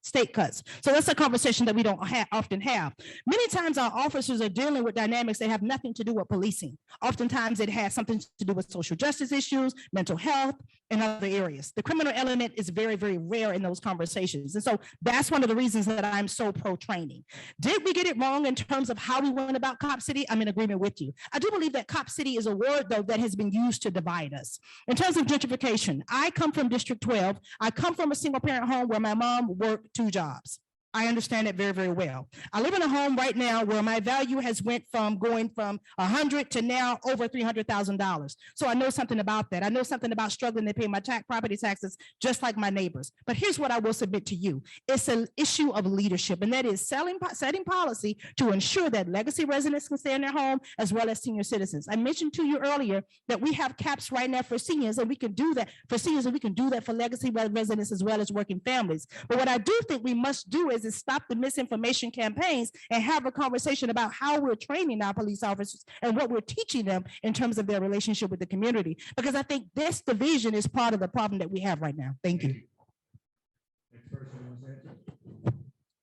So that's a conversation that we don't often have. Many times our officers are dealing with dynamics that have nothing to do with policing. Oftentimes it has something to do with social justice issues, mental health, and other areas. The criminal element is very, very rare in those conversations. And so that's one of the reasons that I'm so pro training. Did we get it wrong in terms of how we went about Cop City? I'm in agreement with you. I do believe that Cop City is a word, though, that has been used to divide us. In terms of gentrification, I come from District 12. I come from a single parent home where my mom worked 2 jobs. I understand it very, very well. I live in a home right now where my value has went from going from 100 to now over $300,000. So I know something about that. I know something about struggling to pay my property taxes, just like my neighbors. But here's what I will submit to you. It's an issue of leadership, and that is setting policy to ensure that legacy residents can stay in their home as well as senior citizens. I mentioned to you earlier that we have caps right now for seniors, and we can do that for seniors, and we can do that for legacy residents as well as working families. But what I do think we must do is stop the misinformation campaigns and have a conversation about how we're training our police officers and what we're teaching them in terms of their relationship with the community. Because I think this division is part of the problem that we have right now. Thank you.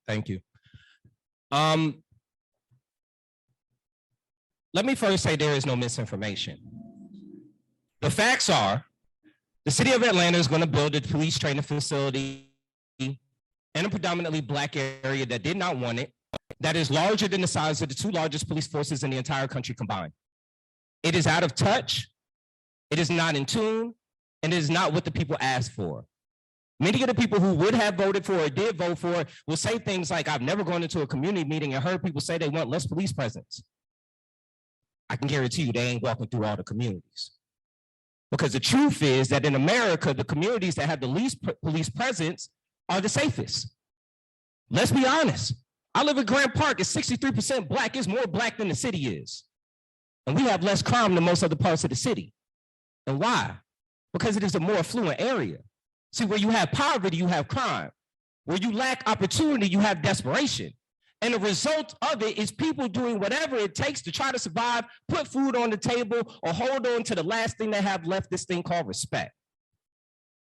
Thank you. Let me first say there is no misinformation. The facts are the city of Atlanta is going to build a police training facility in a predominantly Black area that did not want it, that is larger than the size of the 2 largest police forces in the entire country combined. It is out of touch, it is not in tune, and it is not what the people asked for. Many of the people who would have voted for or did vote for it will say things like, I've never gone into a community meeting and heard people say they want less police presence. I can guarantee you they ain't walking through all the communities. Because the truth is that in America, the communities that have the least police presence are the safest. Let's be honest. I live in Grant Park. It's 63% black. It's more black than the city is. And we have less crime than most other parts of the city. And why? Because it is a more affluent area. See, where you have poverty, you have crime. Where you lack opportunity, you have desperation. And the result of it is people doing whatever it takes to try to survive, put food on the table, or hold on to the last thing they have left, this thing called respect.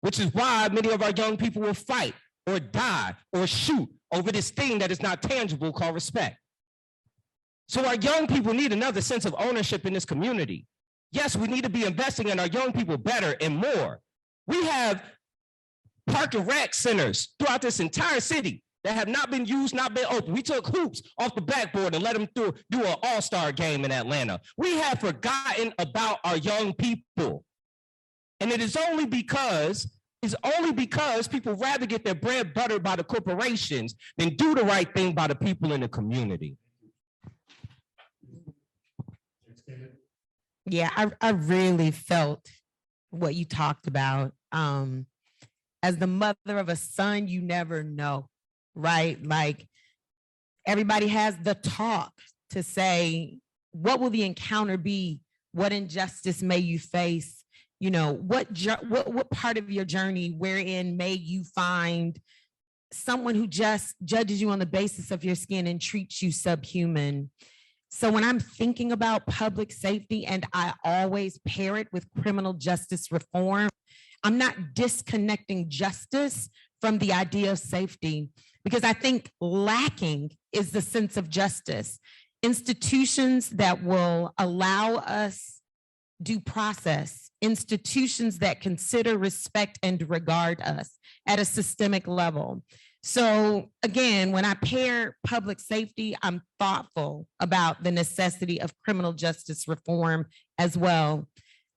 Which is why many of our young people will fight or die or shoot over this thing that is not tangible called respect. So our young people need another sense of ownership in this community. Yes, we need to be investing in our young people better and more. We have park and rec centers throughout this entire city that have not been used, not been open. We took hoops off the backboard and let them do an all-star game in Atlanta. We have forgotten about our young people. And it is only because people rather get their bread buttered by the corporations than do the right thing by the people in the community. Yeah, I really felt what you talked about. As the mother of a son, you never know, right? Like everybody has the talk to say, what will the encounter be? What injustice may you face? You know, what part of your journey wherein may you find someone who just judges you on the basis of your skin and treats you subhuman? So when I'm thinking about public safety, and I always pair it with criminal justice reform, I'm not disconnecting justice from the idea of safety, because I think lacking is the sense of justice. Institutions that will allow us due process, institutions that consider, respect, and regard us at a systemic level. So again, when I pair public safety, I'm thoughtful about the necessity of criminal justice reform as well.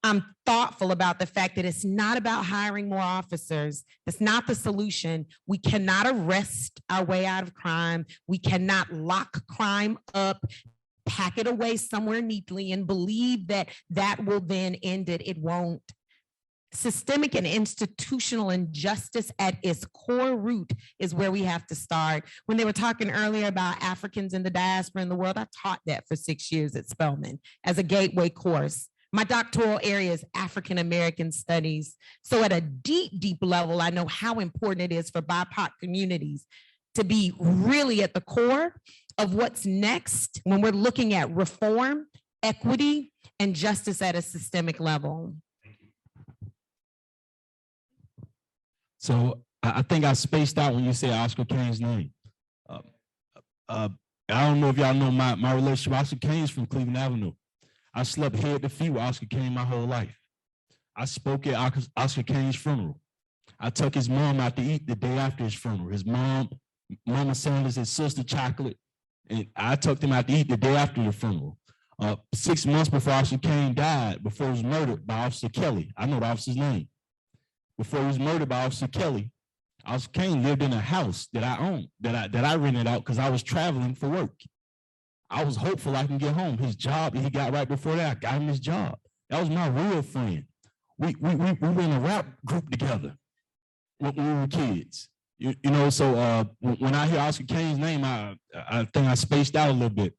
I'm thoughtful about the fact that it's not about hiring more officers. That's not the solution. We cannot arrest our way out of crime. We cannot lock crime up, pack it away somewhere neatly, and believe that that will then end it. It won't. Systemic and institutional injustice at its core root is where we have to start. When they were talking earlier about Africans in the diaspora in the world, I taught that for 6 years at Spelman as a gateway course. My doctoral area is African American studies. So at a deep, deep level, I know how important it is for BIPOC communities to be really at the core of what's next when we're looking at reform, equity, and justice at a systemic level. So I think I spaced out when you said Oscar Kane's name. I don't know if y'all know my relationship with Oscar Kane's from Cleveland Avenue. I slept head to feet with Oscar Kane my whole life. I spoke at Oscar Kane's funeral. I took his mom out to eat the day after his funeral. His mom, Mama Sanders, his sister Chocolate, and I took them out to eat the day after the funeral. 6 months before Oscar Kane died, before he was murdered by Officer Kelly. I know the officer's name. Before he was murdered by Officer Kelly, Officer Kane lived in a house that I owned, that I rented out because I was traveling for work. I was hopeful I can get home. His job, he got right before that, I got him his job. That was my real friend. We were in a rap group together when we were kids. You know, so when I hear Oscar Kane's name, I think I spaced out a little bit.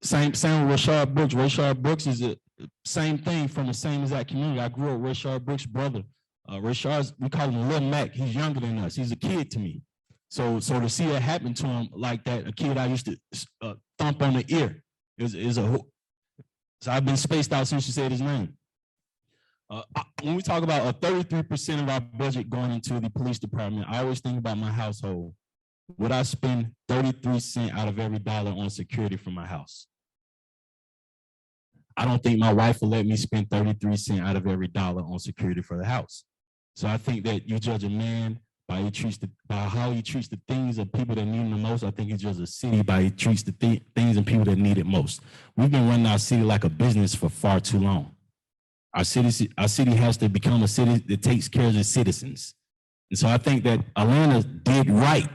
Same with Rayshard Brooks. Rayshard Brooks is the same thing from the same exact community. I grew up with Rayshard Brooks' brother. Rayshard's, we call him Lil Mac. He's younger than us. He's a kid to me. So to see it happen to him like that, a kid I used to thump on the ear, so I've been spaced out since you said his name. When we talk about 33% of our budget going into the police department, I always think about my household. Would I spend 33 cents out of every dollar on security for my house? I don't think my wife will let me spend 33 cents out of every dollar on security for the house. So I think that you judge a man by how he treats the things of people that need him the most. I think he judges a city by how he treats the things and people that need it most. We've been running our city like a business for far too long. Our city has to become a city that takes care of its citizens. And so I think that Atlanta did right.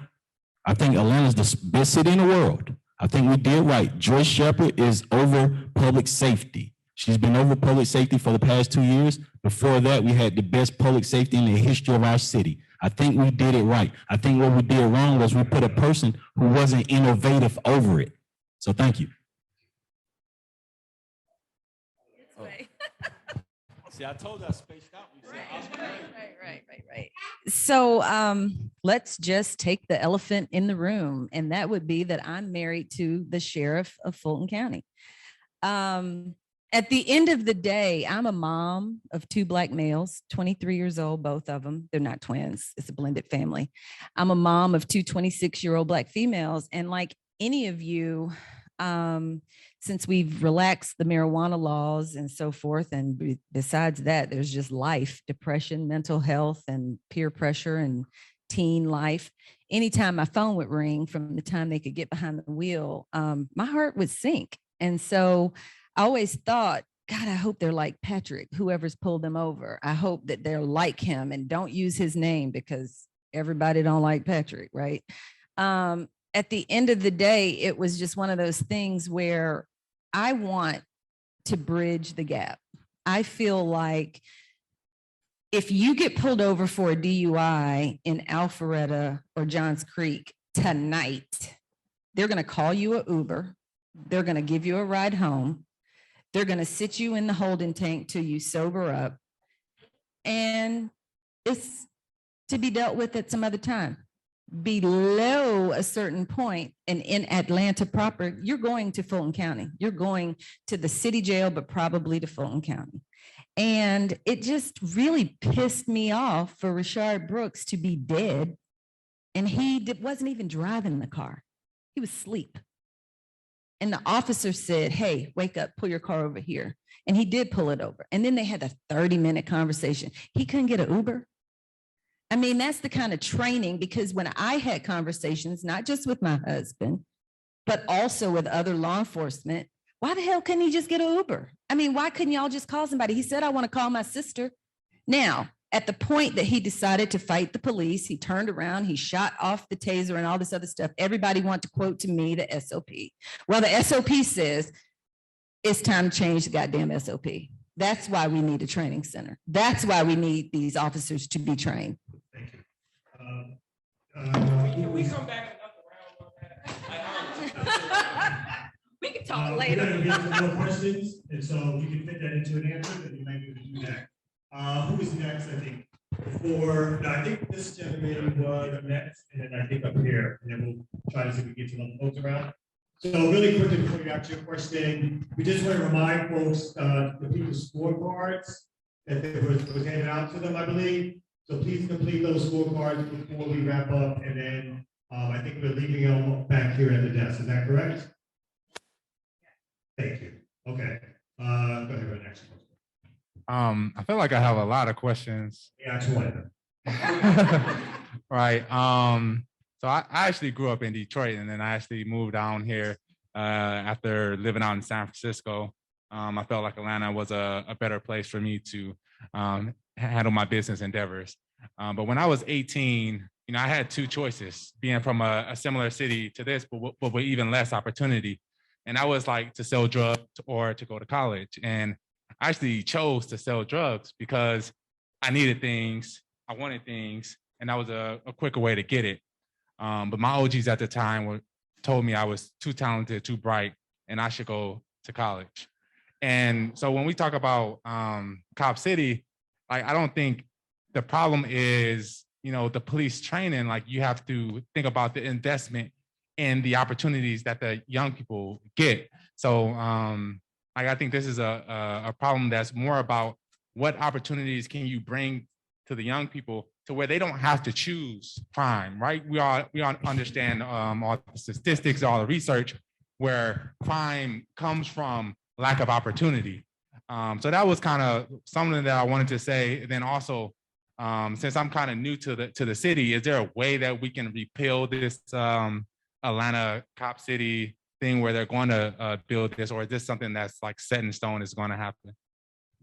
I think Atlanta's the best city in the world. I think we did right. Joyce Shepard is over public safety. She's been over public safety for the past 2 years. Before that, we had the best public safety in the history of our city. I think we did it right. I think what we did wrong was we put a person who wasn't innovative over it. So thank you. See, I told you I spaced out. Right. So let's just take the elephant in the room, and that would be that I'm married to the sheriff of Fulton County. At the end of the day, I'm a mom of 2 Black males, 23 years old, both of them. They're not twins. It's a blended family. I'm a mom of 2 26-year-old Black females. And like any of you, since we've relaxed the marijuana laws and so forth, and besides that, there's just life, depression, mental health, and peer pressure and teen life. Anytime my phone would ring from the time they could get behind the wheel, my heart would sink. And so I always thought, God, I hope they're like Patrick, whoever's pulled them over. I hope that they're like him and don't use his name because everybody don't like Patrick, right? At the end of the day, it was just one of those things where I want to bridge the gap. I feel like if you get pulled over for a DUI in Alpharetta or Johns Creek tonight, they're going to call you an Uber. They're going to give you a ride home. They're going to sit you in the holding tank till you sober up. And it's to be dealt with at some other time. Below a certain point, and in Atlanta proper, you're going to Fulton County. You're going to the city jail, but probably to Fulton County. And it just really pissed me off for Rashard Brooks to be dead. And he wasn't even driving the car. He was asleep. And the officer said, hey, wake up, pull your car over here. And he did pull it over. And then they had a 30-minute conversation. He couldn't get an Uber. I mean, that's the kind of training, because when I had conversations, not just with my husband, but also with other law enforcement, why the hell couldn't he just get an Uber? I mean, why couldn't y'all just call somebody? He said, I want to call my sister. Now, at the point that he decided to fight the police, he turned around, he shot off the taser and all this other stuff. Everybody want to quote to me the SOP. Well, the SOP says it's time to change the goddamn SOP. That's why we need a training center. That's why we need these officers to be trained. Thank you. Can we come back We can talk We're later. gonna get some more questions, and so you can fit that into an answer, then you might be able to do that. Who is next? I think I think this gentleman was next, and then I think up here, and then we'll try to see if we get some other folks around. So really quickly before we got to your question, we just want to remind folks the people's scorecards that was handed out to them, I believe. So please complete those scorecards before we wrap up, and then I think we're leaving them back here at the desk. Is that correct? Thank you. Okay. Go ahead, right next. I feel like I have a lot of questions. Yeah, that's one of them. Right. So I actually grew up in Detroit, and then I actually moved down here after living out in San Francisco. I felt like Atlanta was a better place for me to handle my business endeavors. But when I was 18, I had 2 choices, being from a similar city to this, but with even less opportunity. And I was like to sell drugs or to go to college. And I actually chose to sell drugs because I needed things, I wanted things, and that was a quicker way to get it. But my OGs at the time told me I was too talented, too bright, and I should go to college. And so when we talk about Cop City, like, I don't think the problem is, the police training. Like, you have to think about the investment and the opportunities that the young people get. So I think this is a problem that's more about what opportunities can you bring to the young people to where they don't have to choose crime, right? We all understand all the statistics, all the research, where crime comes from lack of opportunity. So that was kind of something that I wanted to say. And then also, since I'm kind of new to the city, is there a way that we can repeal this Atlanta Cop City thing where they're going to build this, or is this something that's like set in stone is going to happen?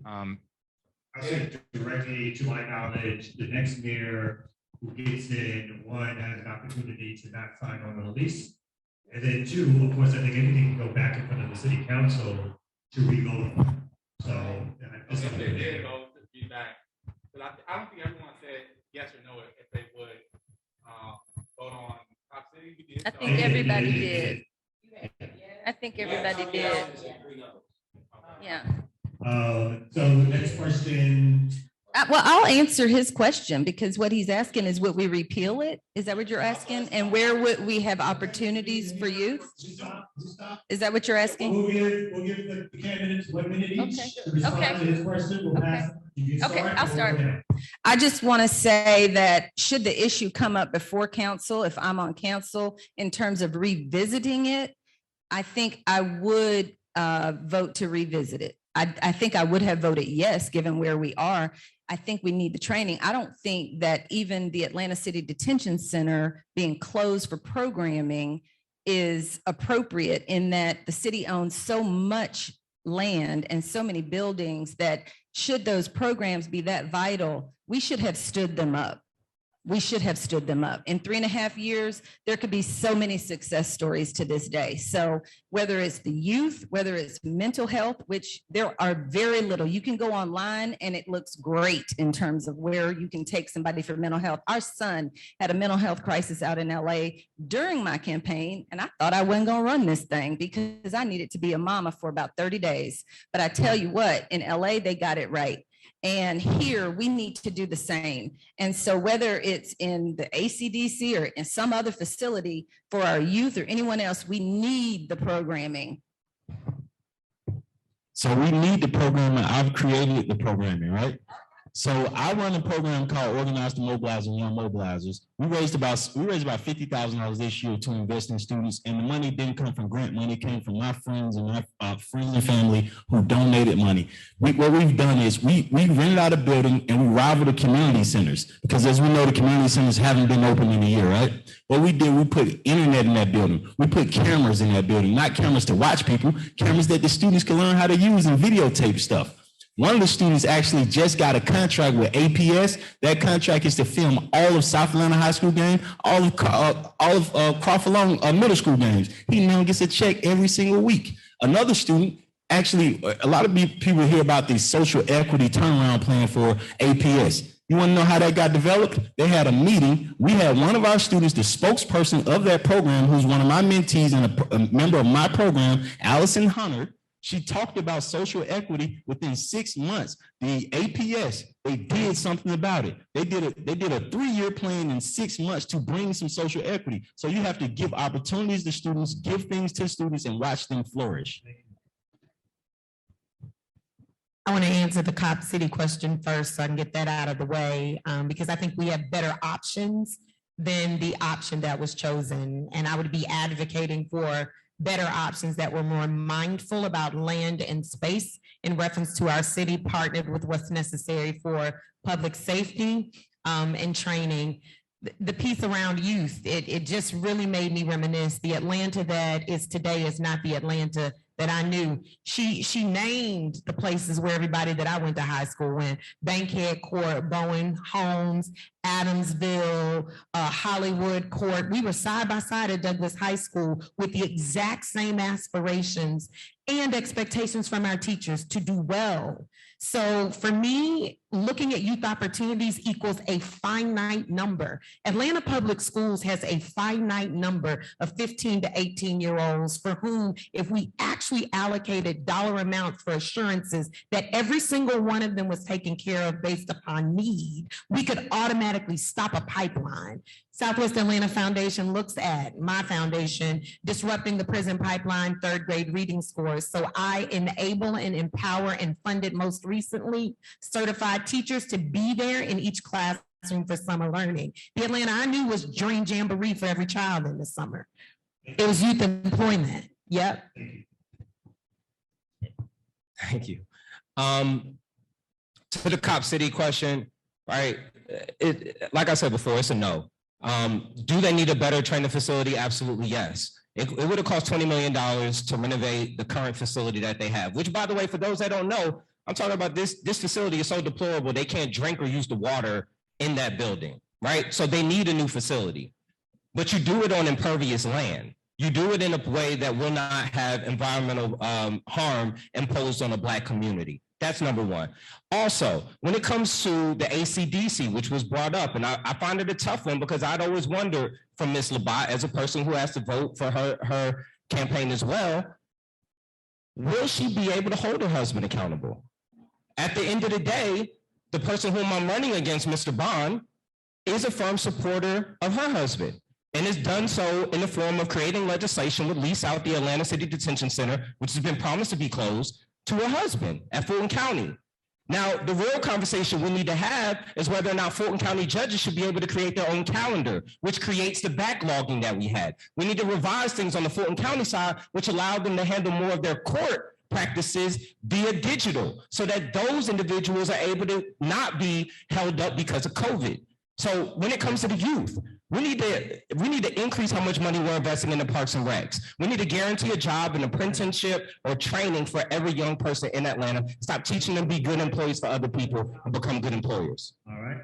I think directly, to my knowledge, the next mayor who gets in, 1, has an opportunity to not sign on the lease. And then 2, of course, I think anything can go back in front of the city council to revote. So If they did go to be back, but I don't think everyone said yes or no if they I think everybody did. I think everybody did. Yeah. So next question. Well, I'll answer his question because what he's asking is, would we repeal it? Is that what you're asking? And where would we have opportunities for youth? Is that what you're asking? We'll give the candidates 1 minute each to respond to his question. We'll pass. Okay, I'll start. I just want to say that should the issue come up before council, if I'm on council, in terms of revisiting it, I think I would vote to revisit it. I think I would have voted yes, given where we are. I think we need the training. I don't think that even the Atlanta City Detention Center being closed for programming is appropriate, in that the city owns so much land and so many buildings that should those programs be that vital, we should have stood them up. We should have stood them up. In 3.5 years, there could be so many success stories to this day. So whether it's the youth, whether it's mental health, which there are very little, you can go online and it looks great in terms of where you can take somebody for mental health. Our son had a mental health crisis out in LA during my campaign, and I thought I wasn't gonna run this thing because I needed to be a mama for about 30 days. But I tell you what, in LA, they got it right. And here we need to do the same. And so whether it's in the ACDC or in some other facility for our youth or anyone else, we need the programming. So we need the programming. I've created the programming, right? So I run a program called Organize to Mobilize and Young Mobilizers. We raised about $50,000 this year to invest in students, and the money didn't come from grant money. It came from my friends and my friends and family who donated money. What we've done is we rented out a building and we rivaled the community centers, because as we know, the community centers haven't been open in a year, right? What we did, we put internet in that building. We put cameras in that building, not cameras to watch people, cameras that the students can learn how to use and videotape stuff. One of the students actually just got a contract with APS. That contract is to film all of South Atlanta High School games, all of Crawford Long middle school games. He now gets a check every single week. Another student, actually, a lot of people hear about the social equity turnaround plan for APS. You want to know how that got developed? They had a meeting. We had one of our students, the spokesperson of that program, who's one of my mentees and a member of my program, Allison Hunter. She talked about social equity. Within 6 months. The APS, they did something about it. They did a 3-year plan in 6 months to bring some social equity. So you have to give opportunities to students, give things to students, and watch them flourish. I want to answer the Cop City question first so I can get that out of the way, because I think we have better options than the option that was chosen. And I would be advocating for better options that were more mindful about land and space in reference to our city, partnered with what's necessary for public safety and training. The piece around youth, it just really made me reminisce. The Atlanta that is today is not the Atlanta that I knew. She named the places where everybody that I went to high school went: Bankhead Court, Bowen, Holmes, Adamsville, Hollywood Court. We were side by side at Douglas High School with the exact same aspirations and expectations from our teachers to do well. So for me, looking at youth opportunities equals a finite number. Atlanta Public Schools has a finite number of 15 to 18-year-olds for whom, if we actually allocated dollar amounts for assurances that every single one of them was taken care of based upon need, we could automatically stop a pipeline. Southwest Atlanta Foundation looks at my foundation, disrupting the prison pipeline, 3rd grade reading scores. So I enable and empower and funded most recently certified teachers to be there in each classroom for summer learning. The Atlanta I knew was Dream Jamboree for every child in the summer. It was youth employment. Yep. Thank you. To the Cop City question, right? Like I said before, it's a no. Do they need a better training facility? Absolutely, yes. It would have cost $20 million to renovate the current facility that they have, which, by the way, for those that don't know, I'm talking about this facility is so deplorable, they can't drink or use the water in that building, right? So they need a new facility, but you do it on impervious land. You do it in a way that will not have environmental harm imposed on a Black community. That's number one. Also, when it comes to the ACDC, which was brought up, and I find it a tough one because I'd always wonder from Ms. Labat, as a person who has to vote for her campaign as well, will she be able to hold her husband accountable? At the end of the day, the person whom I'm running against, Mr. Bond, is a firm supporter of her husband and has done so in the form of creating legislation would lease out the Atlanta City Detention Center, which has been promised to be closed, to her husband at Fulton County. Now, the real conversation we need to have is whether or not Fulton County judges should be able to create their own calendar, which creates the backlogging that we had. We need to revise things on the Fulton County side, which allowed them to handle more of their court practices via digital, so that those individuals are able to not be held up because of COVID. So when it comes to the youth, we need to increase how much money we're investing in the parks and recs. We need to guarantee a job, an apprenticeship, or training for every young person in Atlanta. Stop teaching them to be good employees for other people and become good employers. All right.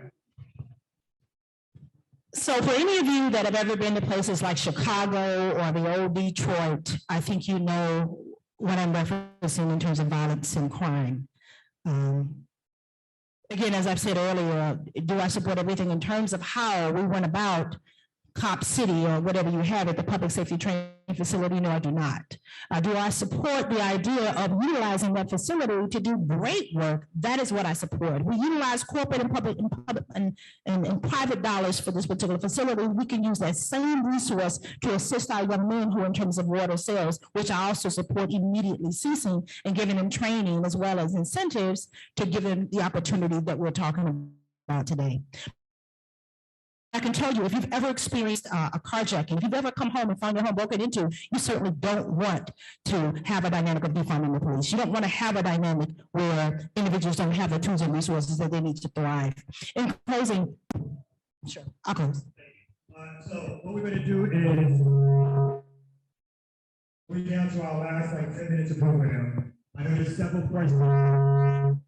So for any of you that have ever been to places like Chicago or the old Detroit, I think you know what I'm referencing in terms of violence and crime. Again, as I've said earlier, do I support everything in terms of how we went about Cop City or whatever you have at the public safety training facility? No, I do not. Do I support the idea of utilizing that facility to do great work? That is what I support. We utilize corporate and public and private dollars for this particular facility. We can use that same resource to assist our young men who, in terms of water sales, which I also support immediately ceasing and giving them training as well as incentives to give them the opportunity that we're talking about today. I can tell you, if you've ever experienced a carjacking, if you've ever come home and found your home broken into, you certainly don't want to have a dynamic of defunding the police. You don't want to have a dynamic where individuals don't have the tools and resources that they need to thrive. In closing, sure, I'll close. So what we're going to do is we're down to our last 10 minutes of program. I know there's several questions.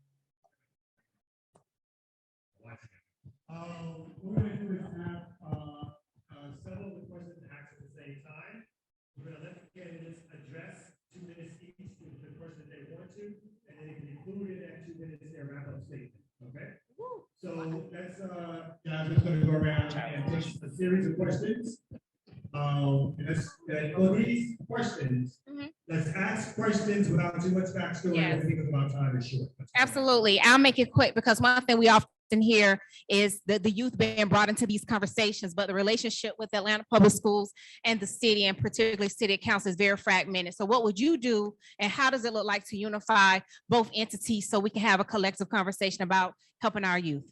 What we're going to do is have several of the questions asked at the same time. We're going to let the candidates address 2 minutes each to the person they want to, and then they can include in that 2 minutes their wrap-up statement. Okay? So let's, guys, we're going to go around and take a series of questions. These questions, let's ask questions without too much backstory. Yes. Because of our time is short. Absolutely. I'll make it quick because one thing we often hear is the youth being brought into these conversations, but the relationship with Atlanta Public Schools and the city, and particularly city council, is very fragmented. So what would you do, and how does it look like to unify both entities so we can have a collective conversation about helping our youth?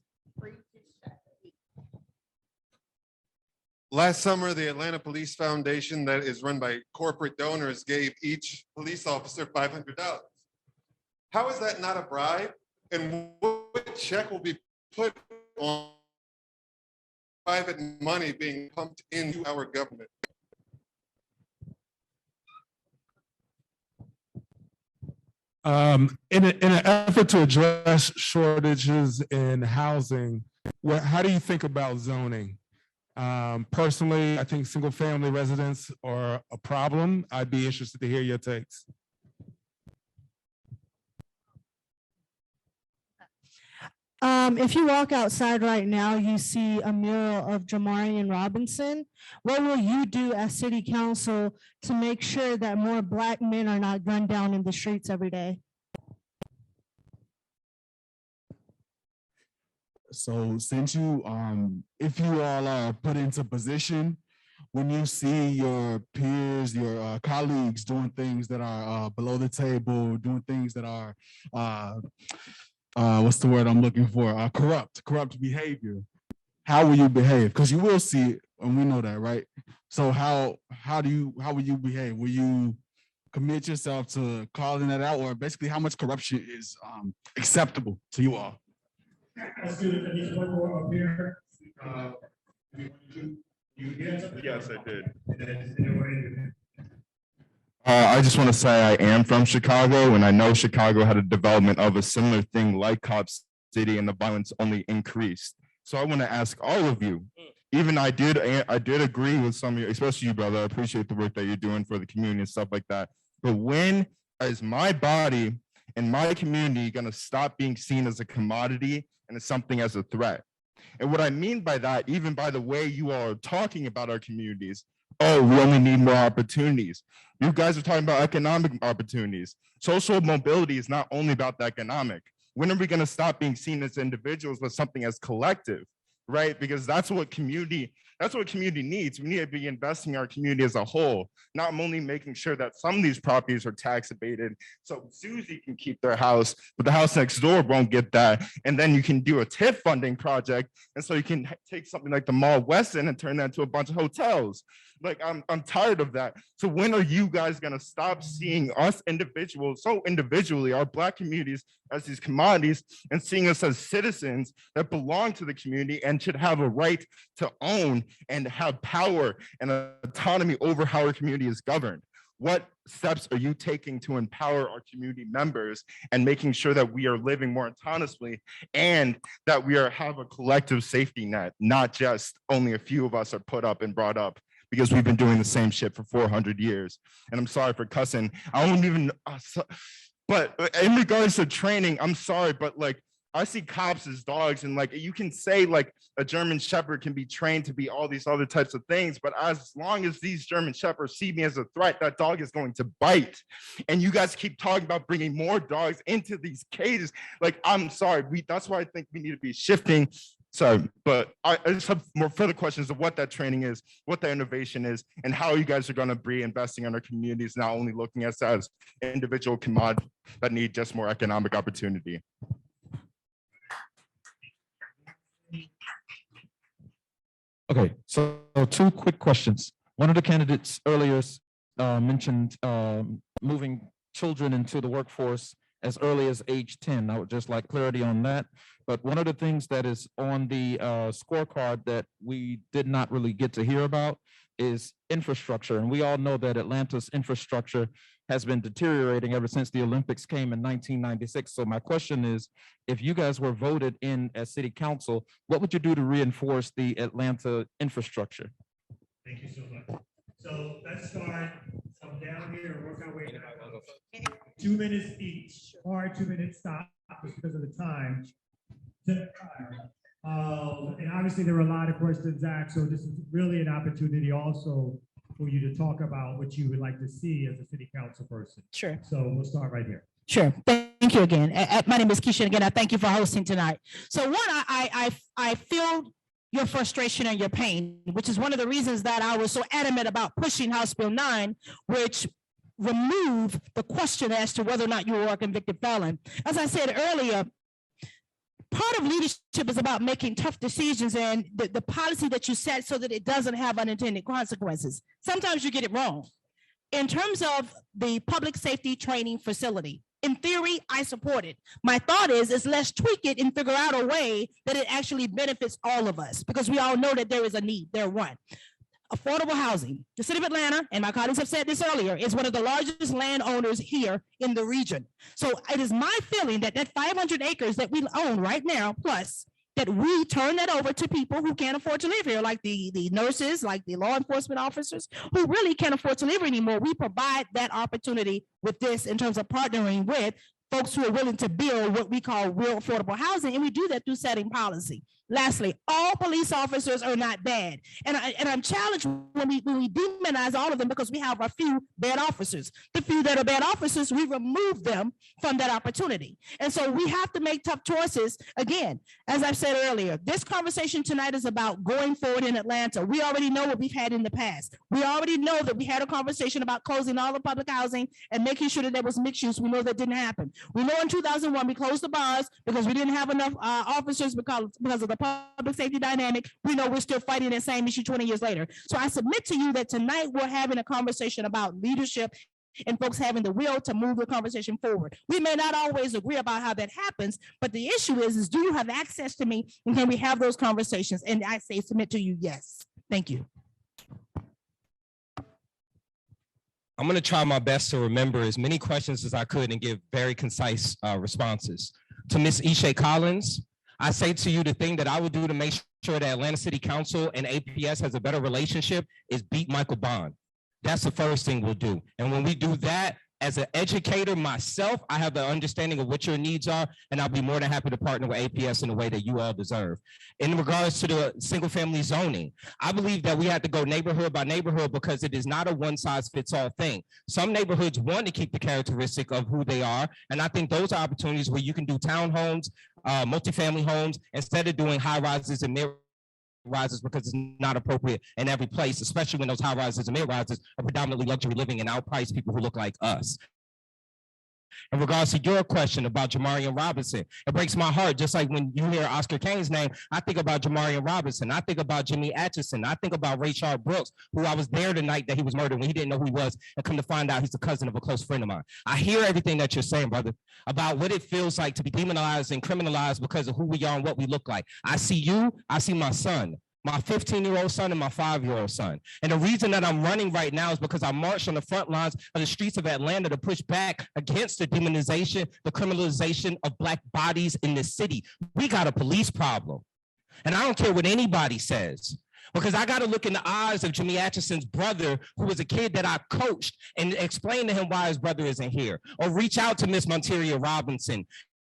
Last summer, the Atlanta Police Foundation, that is run by corporate donors, gave each police officer $500. How is that not a bribe? And what check will be put on private money being pumped into our government? In an effort to address shortages in housing, how do you think about zoning? Personally, I think single family residents are a problem. I'd be interested to hear your takes. If you walk outside right now, you see a mural of Jamarian Robinson. What will you do as city council to make sure that more Black men are not gunned down in the streets every day? So since you, if you all are put into position, when you see your peers, your colleagues doing things that are below the table, doing things that are, what's the word I'm looking for? Corrupt behavior. How will you behave? Because you will see it, and we know that, right? So how will you behave? Will you commit yourself to calling that out, or basically how much corruption is acceptable to you all? Let's do it. There's one more up here. Yes, I did. I just want to say I am from Chicago, and I know Chicago had a development of a similar thing like Cop City, and the violence only increased. So I want to ask all of you, even I did agree with some of you, especially you, brother. I appreciate the work that you're doing for the community and stuff like that. But when is my body in my community going to stop being seen as a commodity and as something as a threat? And what I mean by that, even by the way you all are talking about our communities, oh, we only need more opportunities. You guys are talking about economic opportunities. Social mobility is not only about the economic. When are we going to stop being seen as individuals, but something as collective, right? Because that's what community needs. We need to be investing in our community as a whole, not only making sure that some of these properties are tax abated so Susie can keep their house, but the house next door won't get that. And then you can do a TIF funding project. And so you can take something like the Mall West End and turn that into a bunch of hotels. Like, I'm tired of that. So when are you guys gonna stop seeing us individuals, so individually, our Black communities as these commodities, and seeing us as citizens that belong to the community and should have a right to own and have power and autonomy over how our community is governed? What steps are you taking to empower our community members and making sure that we are living more autonomously and that we have a collective safety net, not just only a few of us are put up and brought up because we've been doing the same shit for 400 years. And I'm sorry for cussing. I don't even, but in regards to training, I'm sorry, but like, I see cops as dogs, and like, you can say like a German Shepherd can be trained to be all these other types of things, but as long as these German Shepherds see me as a threat, that dog is going to bite. And you guys keep talking about bringing more dogs into these cages. Like, I'm sorry, that's why I think we need to be shifting. Sorry, but I just have more further questions of what that training is, what that innovation is, and how you guys are going to be investing in our communities, not only looking at us as individual commodities that need just more economic opportunity. Okay, so two quick questions. One of the candidates earlier mentioned moving children into the workforce as early as age 10. I would just like clarity on that. But one of the things that is on the scorecard that we did not really get to hear about is infrastructure. And we all know that Atlanta's infrastructure has been deteriorating ever since the Olympics came in 1996. So my question is, if you guys were voted in as city council, what would you do to reinforce the Atlanta infrastructure? Thank you so much. So let's start from down here and work our way back up. 2 minutes each, or 2 minutes stop just because of the time. And obviously there were a lot of questions asked, so this is really an opportunity also for you to talk about what you would like to see as a city council person. Sure. So we'll start right here. Sure. Thank you again. My name is Keisha. Again, I thank you for hosting tonight. So one, I feel your frustration and your pain, which is one of the reasons that I was so adamant about pushing House Bill 9, which removed the question as to whether or not you were a convicted felon. As I said earlier, part of leadership is about making tough decisions and the policy that you set so that it doesn't have unintended consequences. Sometimes you get it wrong. In terms of the public safety training facility, in theory, I support it. My thought is let's tweak it and figure out a way that it actually benefits all of us, because we all know that there is a need. There, one. Affordable housing. The city of Atlanta, and my colleagues have said this earlier, is one of the largest landowners here in the region. So it is my feeling that that 500 acres that we own right now, plus, that we turn that over to people who can't afford to live here, like the nurses, like the law enforcement officers, who really can't afford to live here anymore. We provide that opportunity with this in terms of partnering with folks who are willing to build what we call real affordable housing, and we do that through setting policy. Lastly, all police officers are not bad. And I'm challenged when we demonize all of them because we have a few bad officers. The few that are bad officers, we remove them from that opportunity. And so we have to make tough choices. Again, as I've said earlier, this conversation tonight is about going forward in Atlanta. We already know what we've had in the past. We already know that we had a conversation about closing all the public housing and making sure that there was mixed use. We know that didn't happen. We know in 2001, we closed the bars because we didn't have enough officers because of the public safety dynamic. We know we're still fighting that same issue 20 years later. So I submit to you that tonight we're having a conversation about leadership and folks having the will to move the conversation forward. We may not always agree about how that happens, but the issue is do you have access to me and can we have those conversations? And I say submit to you, yes. Thank you. I'm going to try my best to remember as many questions as I could and give very concise responses. To Ms. Ishe Collins, I say to you, the thing that I would do to make sure that Atlanta City Council and APS has a better relationship is beat Michael Bond. That's the first thing we'll do. And when we do that, As an educator myself, I have the understanding of what your needs are, and I'll be more than happy to partner with APS in the way that you all deserve. In regards to the single family zoning, I believe that we have to go neighborhood by neighborhood because it is not a one size fits all thing. Some neighborhoods want to keep the characteristic of who they are, and I think those are opportunities where you can do townhomes, multifamily homes, instead of doing high rises and mid rises because it's not appropriate in every place, especially when those high rises and mid rises are predominantly luxury living and outpriced people who look like us. In regards to your question about Jamarian Robinson, it breaks my heart. Just like when you hear Oscar Kane's name, I think about Jamarian Robinson. I think about Jimmy Atchison. I think about Rayshard Brooks, who I was there the night that he was murdered when he didn't know who he was, and come to find out he's the cousin of a close friend of mine. I hear everything that you're saying, brother, about what it feels like to be demonized and criminalized because of who we are and what we look like. I see you, I see my son. My 15-year-old son and my 5-year-old son. And the reason that I'm running right now is because I marched on the front lines of the streets of Atlanta to push back against the demonization, the criminalization of Black bodies in this city. We got a police problem. And I don't care what anybody says, because I got to look in the eyes of Jimmy Atchison's brother, who was a kid that I coached, and explain to him why his brother isn't here. Or reach out to Miss Monteria Robinson.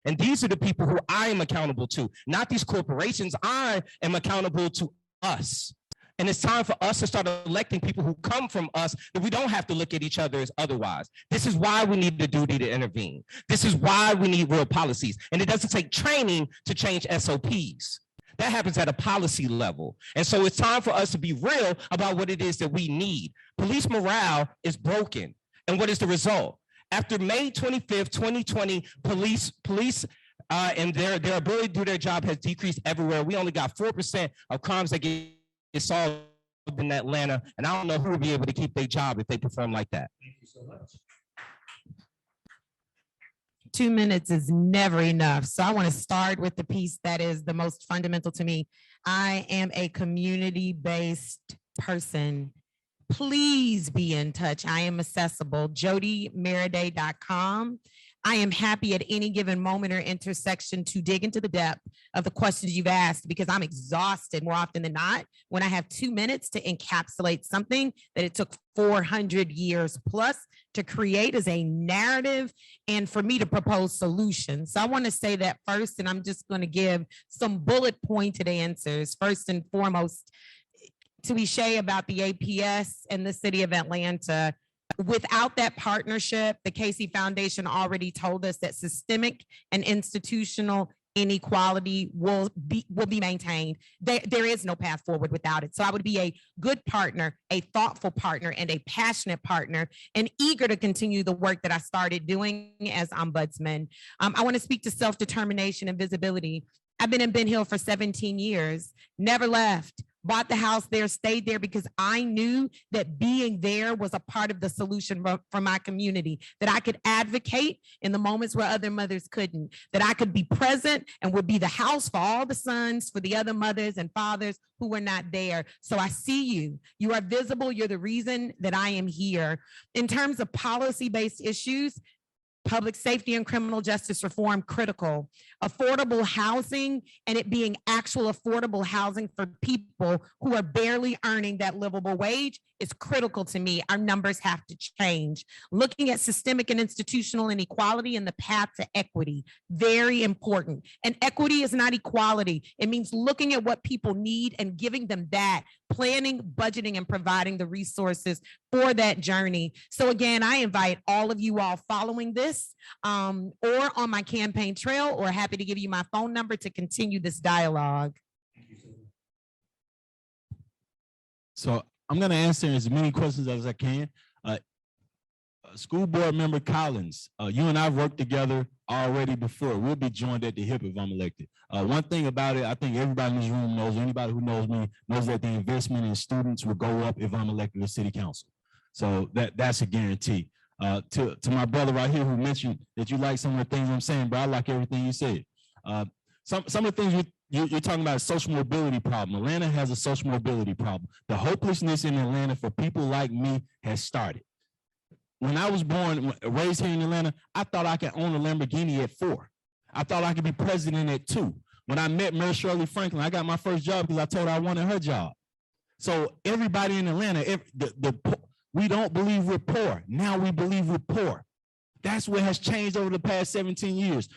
And these are the people who I am accountable to, not these corporations. I am accountable to us. And it's time for us to start electing people who come from us, that we don't have to look at each other as otherwise. This is why we need the duty to intervene. This is why we need real policies. And it doesn't take training to change SOPs. That happens at a policy level. And so it's time for us to be real about what it is that we need. Police morale is broken. And what is the result? After May 25th, 2020, police and their ability to do their job has decreased everywhere. We only got 4% of crimes that get solved in Atlanta, and I don't know who will be able to keep their job if they perform like that. Thank you so much. 2 minutes is never enough. So I want to start with the piece that is the most fundamental to me. I am a community-based person. Please be in touch. I am accessible. JodyMeriday.com. I am happy at any given moment or intersection to dig into the depth of the questions you've asked, because I'm exhausted more often than not when I have 2 minutes to encapsulate something that it took 400 years plus to create as a narrative and for me to propose solutions. So I want to say that first, and I'm just going to give some bullet pointed answers. First and foremost, to Ishay about the APS and the city of Atlanta. Without that partnership, the Casey Foundation already told us that systemic and institutional inequality will be maintained. There is no path forward without it. So I would be a good partner, a thoughtful partner, and a passionate partner, and eager to continue the work that I started doing as ombudsman. I want to speak to self-determination and visibility. I've been in Ben Hill for 17 years, never left. Bought the house there, stayed there because I knew that being there was a part of the solution for my community, that I could advocate in the moments where other mothers couldn't, that I could be present and would be the house for all the sons, for the other mothers and fathers who were not there. So I see you. You are visible. You're the reason that I am here. In terms of policy-based issues, public safety and criminal justice reform, critical. Affordable housing, and it being actual affordable housing for people who are barely earning that livable wage, is critical to me. Our numbers have to change. Looking at systemic and institutional inequality and the path to equity, very important. And equity is not equality. It means looking at what people need and giving them that, planning, budgeting, and providing the resources for that journey. So again, I invite all of you all following this or on my campaign trail, or happy to give you my phone number to continue this dialogue. So I'm going to answer as many questions as I can. School board member Collins, you and I have worked together already before. We'll be joined at the hip if I'm elected. One thing about it, I think everybody in this room knows, anybody who knows me knows that the investment in students will go up if I'm elected to city council. So that's a guarantee. To my brother right here who mentioned that you like some of the things I'm saying, but I like everything you said. Some of the things you're talking about is social mobility problem. Atlanta has a social mobility problem. The hopelessness in Atlanta for people like me has started. When I was born, raised here in Atlanta, I thought I could own a Lamborghini at 4. I thought I could be president at 2. When I met Mary Shirley Franklin, I got my first job because I told her I wanted her job. So everybody in Atlanta, we don't believe we're poor. Now we believe we're poor. That's what has changed over the past 17 years.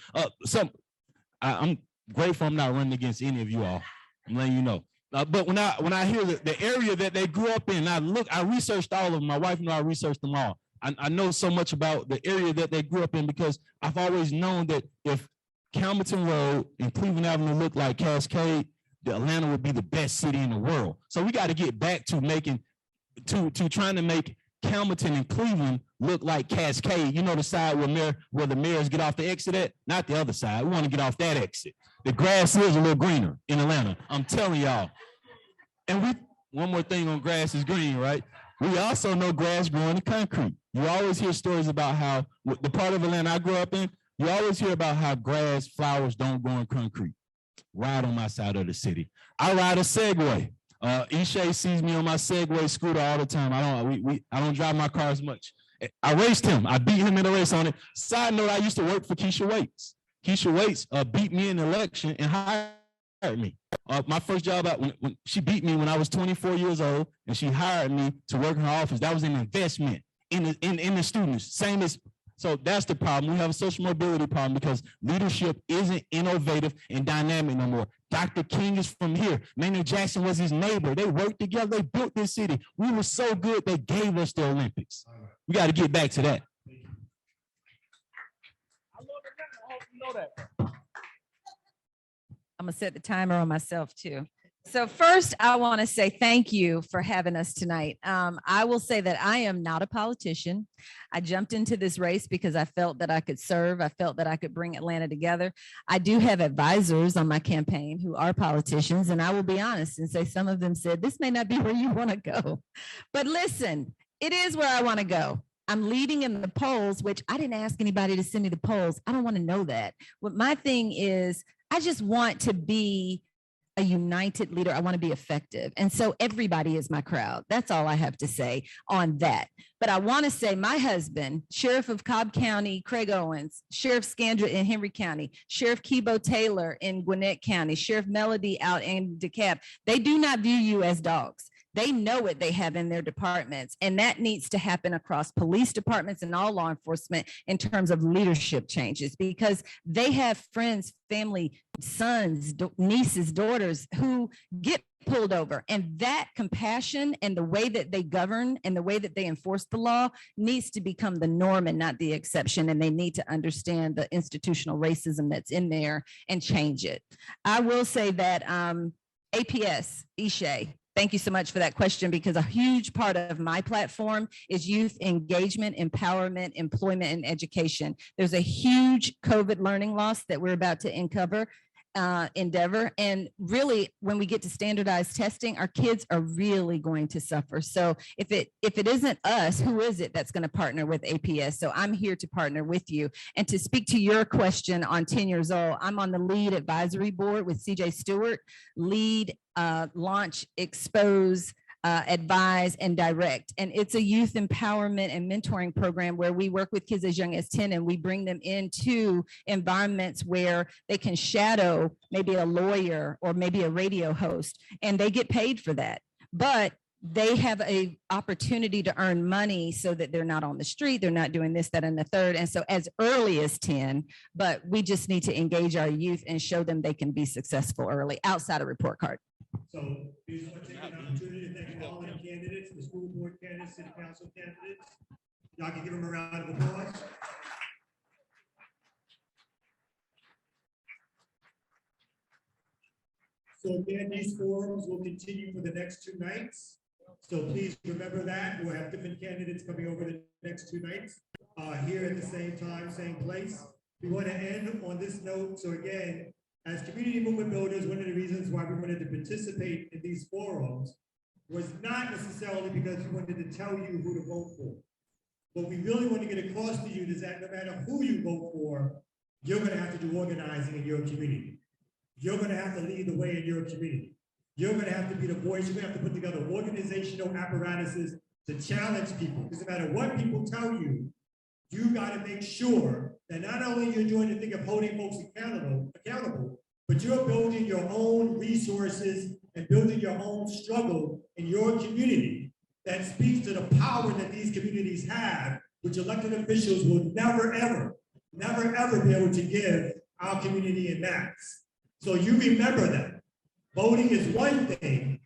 I'm grateful I'm not running against any of you all. I'm letting you know. But when I hear the area that they grew up in, I researched all of them. My wife and I researched them all. I know so much about the area that they grew up in because I've always known that if Campbellton Road and Cleveland Avenue looked like Cascade, Atlanta would be the best city in the world. So we got to get back to trying to make Campbellton and Cleveland look like Cascade. You know, the side where the mayors get off the exit at, not the other side. We want to get off that exit. The grass is a little greener in Atlanta. I'm telling y'all. And one more thing on grass is green, right? We also know grass growing in concrete. You always hear stories about how the part of Atlanta I grew up in, you always hear about how grass, flowers don't grow in concrete. Ride on my side of the city. I ride a Segway. Ishay sees me on my Segway scooter all the time. I don't drive my car as much. I raced him. I beat him in a race on it. Side note, I used to work for Keisha Waits. Keisha Waits beat me in the election and hired me. My first job when she beat me when I was 24 years old, and she hired me to work in her office. That was an investment in the students. So that's the problem. We have a social mobility problem because leadership isn't innovative and dynamic no more. Dr. King is from here. Maynard Jackson was his neighbor. They worked together. They built this city. We were so good, they gave us the Olympics. We got to get back to that. I'm gonna set the timer on myself too. So first, I want to say thank you for having us tonight. I will say that I am not a politician. I jumped into this race because I felt that I could serve. I felt that I could bring Atlanta together. I do have advisors on my campaign who are politicians, and I will be honest and say some of them said, this may not be where you want to go. But listen, it is where I want to go. I'm leading in the polls, which I didn't ask anybody to send me the polls. I don't want to know that. What my thing is, I just want to be a united leader. I want to be effective. And so everybody is my crowd. That's all I have to say on that. But I want to say my husband, Sheriff of Cobb County, Craig Owens, Sheriff Scandra in Henry County, Sheriff Kibo Taylor in Gwinnett County, Sheriff Melody out in DeKalb, they do not view you as dogs. They know what they have in their departments, and that needs to happen across police departments and all law enforcement in terms of leadership changes, because they have friends, family, sons, nieces, daughters who get pulled over, and that compassion and the way that they govern and the way that they enforce the law needs to become the norm and not the exception, and they need to understand the institutional racism that's in there and change it. I will say that APS, Ishay, thank you so much for that question, because a huge part of my platform is youth engagement, empowerment, employment, and education. There's a huge COVID learning loss that we're about to endeavor. And really, when we get to standardized testing, our kids are really going to suffer. So if it isn't us, who is it that's going to partner with APS? So I'm here to partner with you. And to speak to your question on 10 years old, I'm on the lead advisory board with CJ Stewart, lead, launch, expose, advise, and direct. And it's a youth empowerment and mentoring program where we work with kids as young as 10, and we bring them into environments where they can shadow maybe a lawyer or maybe a radio host, and they get paid for that. But they have a opportunity to earn money so that they're not on the street, they're not doing this, that, and the third. And so as early as 10, but we just need to engage our youth and show them they can be successful early outside a report card. So we just want to take an opportunity to thank all of the candidates, the school board candidates, city council candidates. Y'all can give them a round of applause. So again, these forums will continue for the next 2 nights. So please remember that. We'll have different candidates coming over the next 2 nights here at the same time, same place. We want to end on this note. So again, as community movement builders, one of the reasons why we wanted to participate in these forums was not necessarily because we wanted to tell you who to vote for. What we really want to get across to you is that no matter who you vote for, you're going to have to do organizing in your community. You're going to have to lead the way in your community. You're going to have to be the voice. You're going to have to put together organizational apparatuses to challenge people. Because no matter what people tell you, you got to make sure that not only you're doing the thing of holding folks accountable, but you're building your own resources and building your own struggle in your community that speaks to the power that these communities have, which elected officials will never, ever be able to give our community in max. So you remember that. Voting is one thing.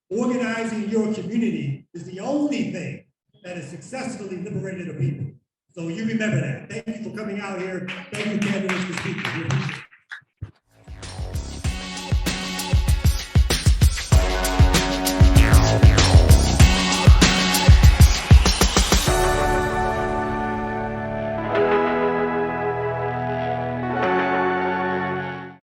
Organizing your community is the only thing that has successfully liberated a people. So you remember that. Thank you for coming out here. Thank you, candidates, for speaking. We appreciate it.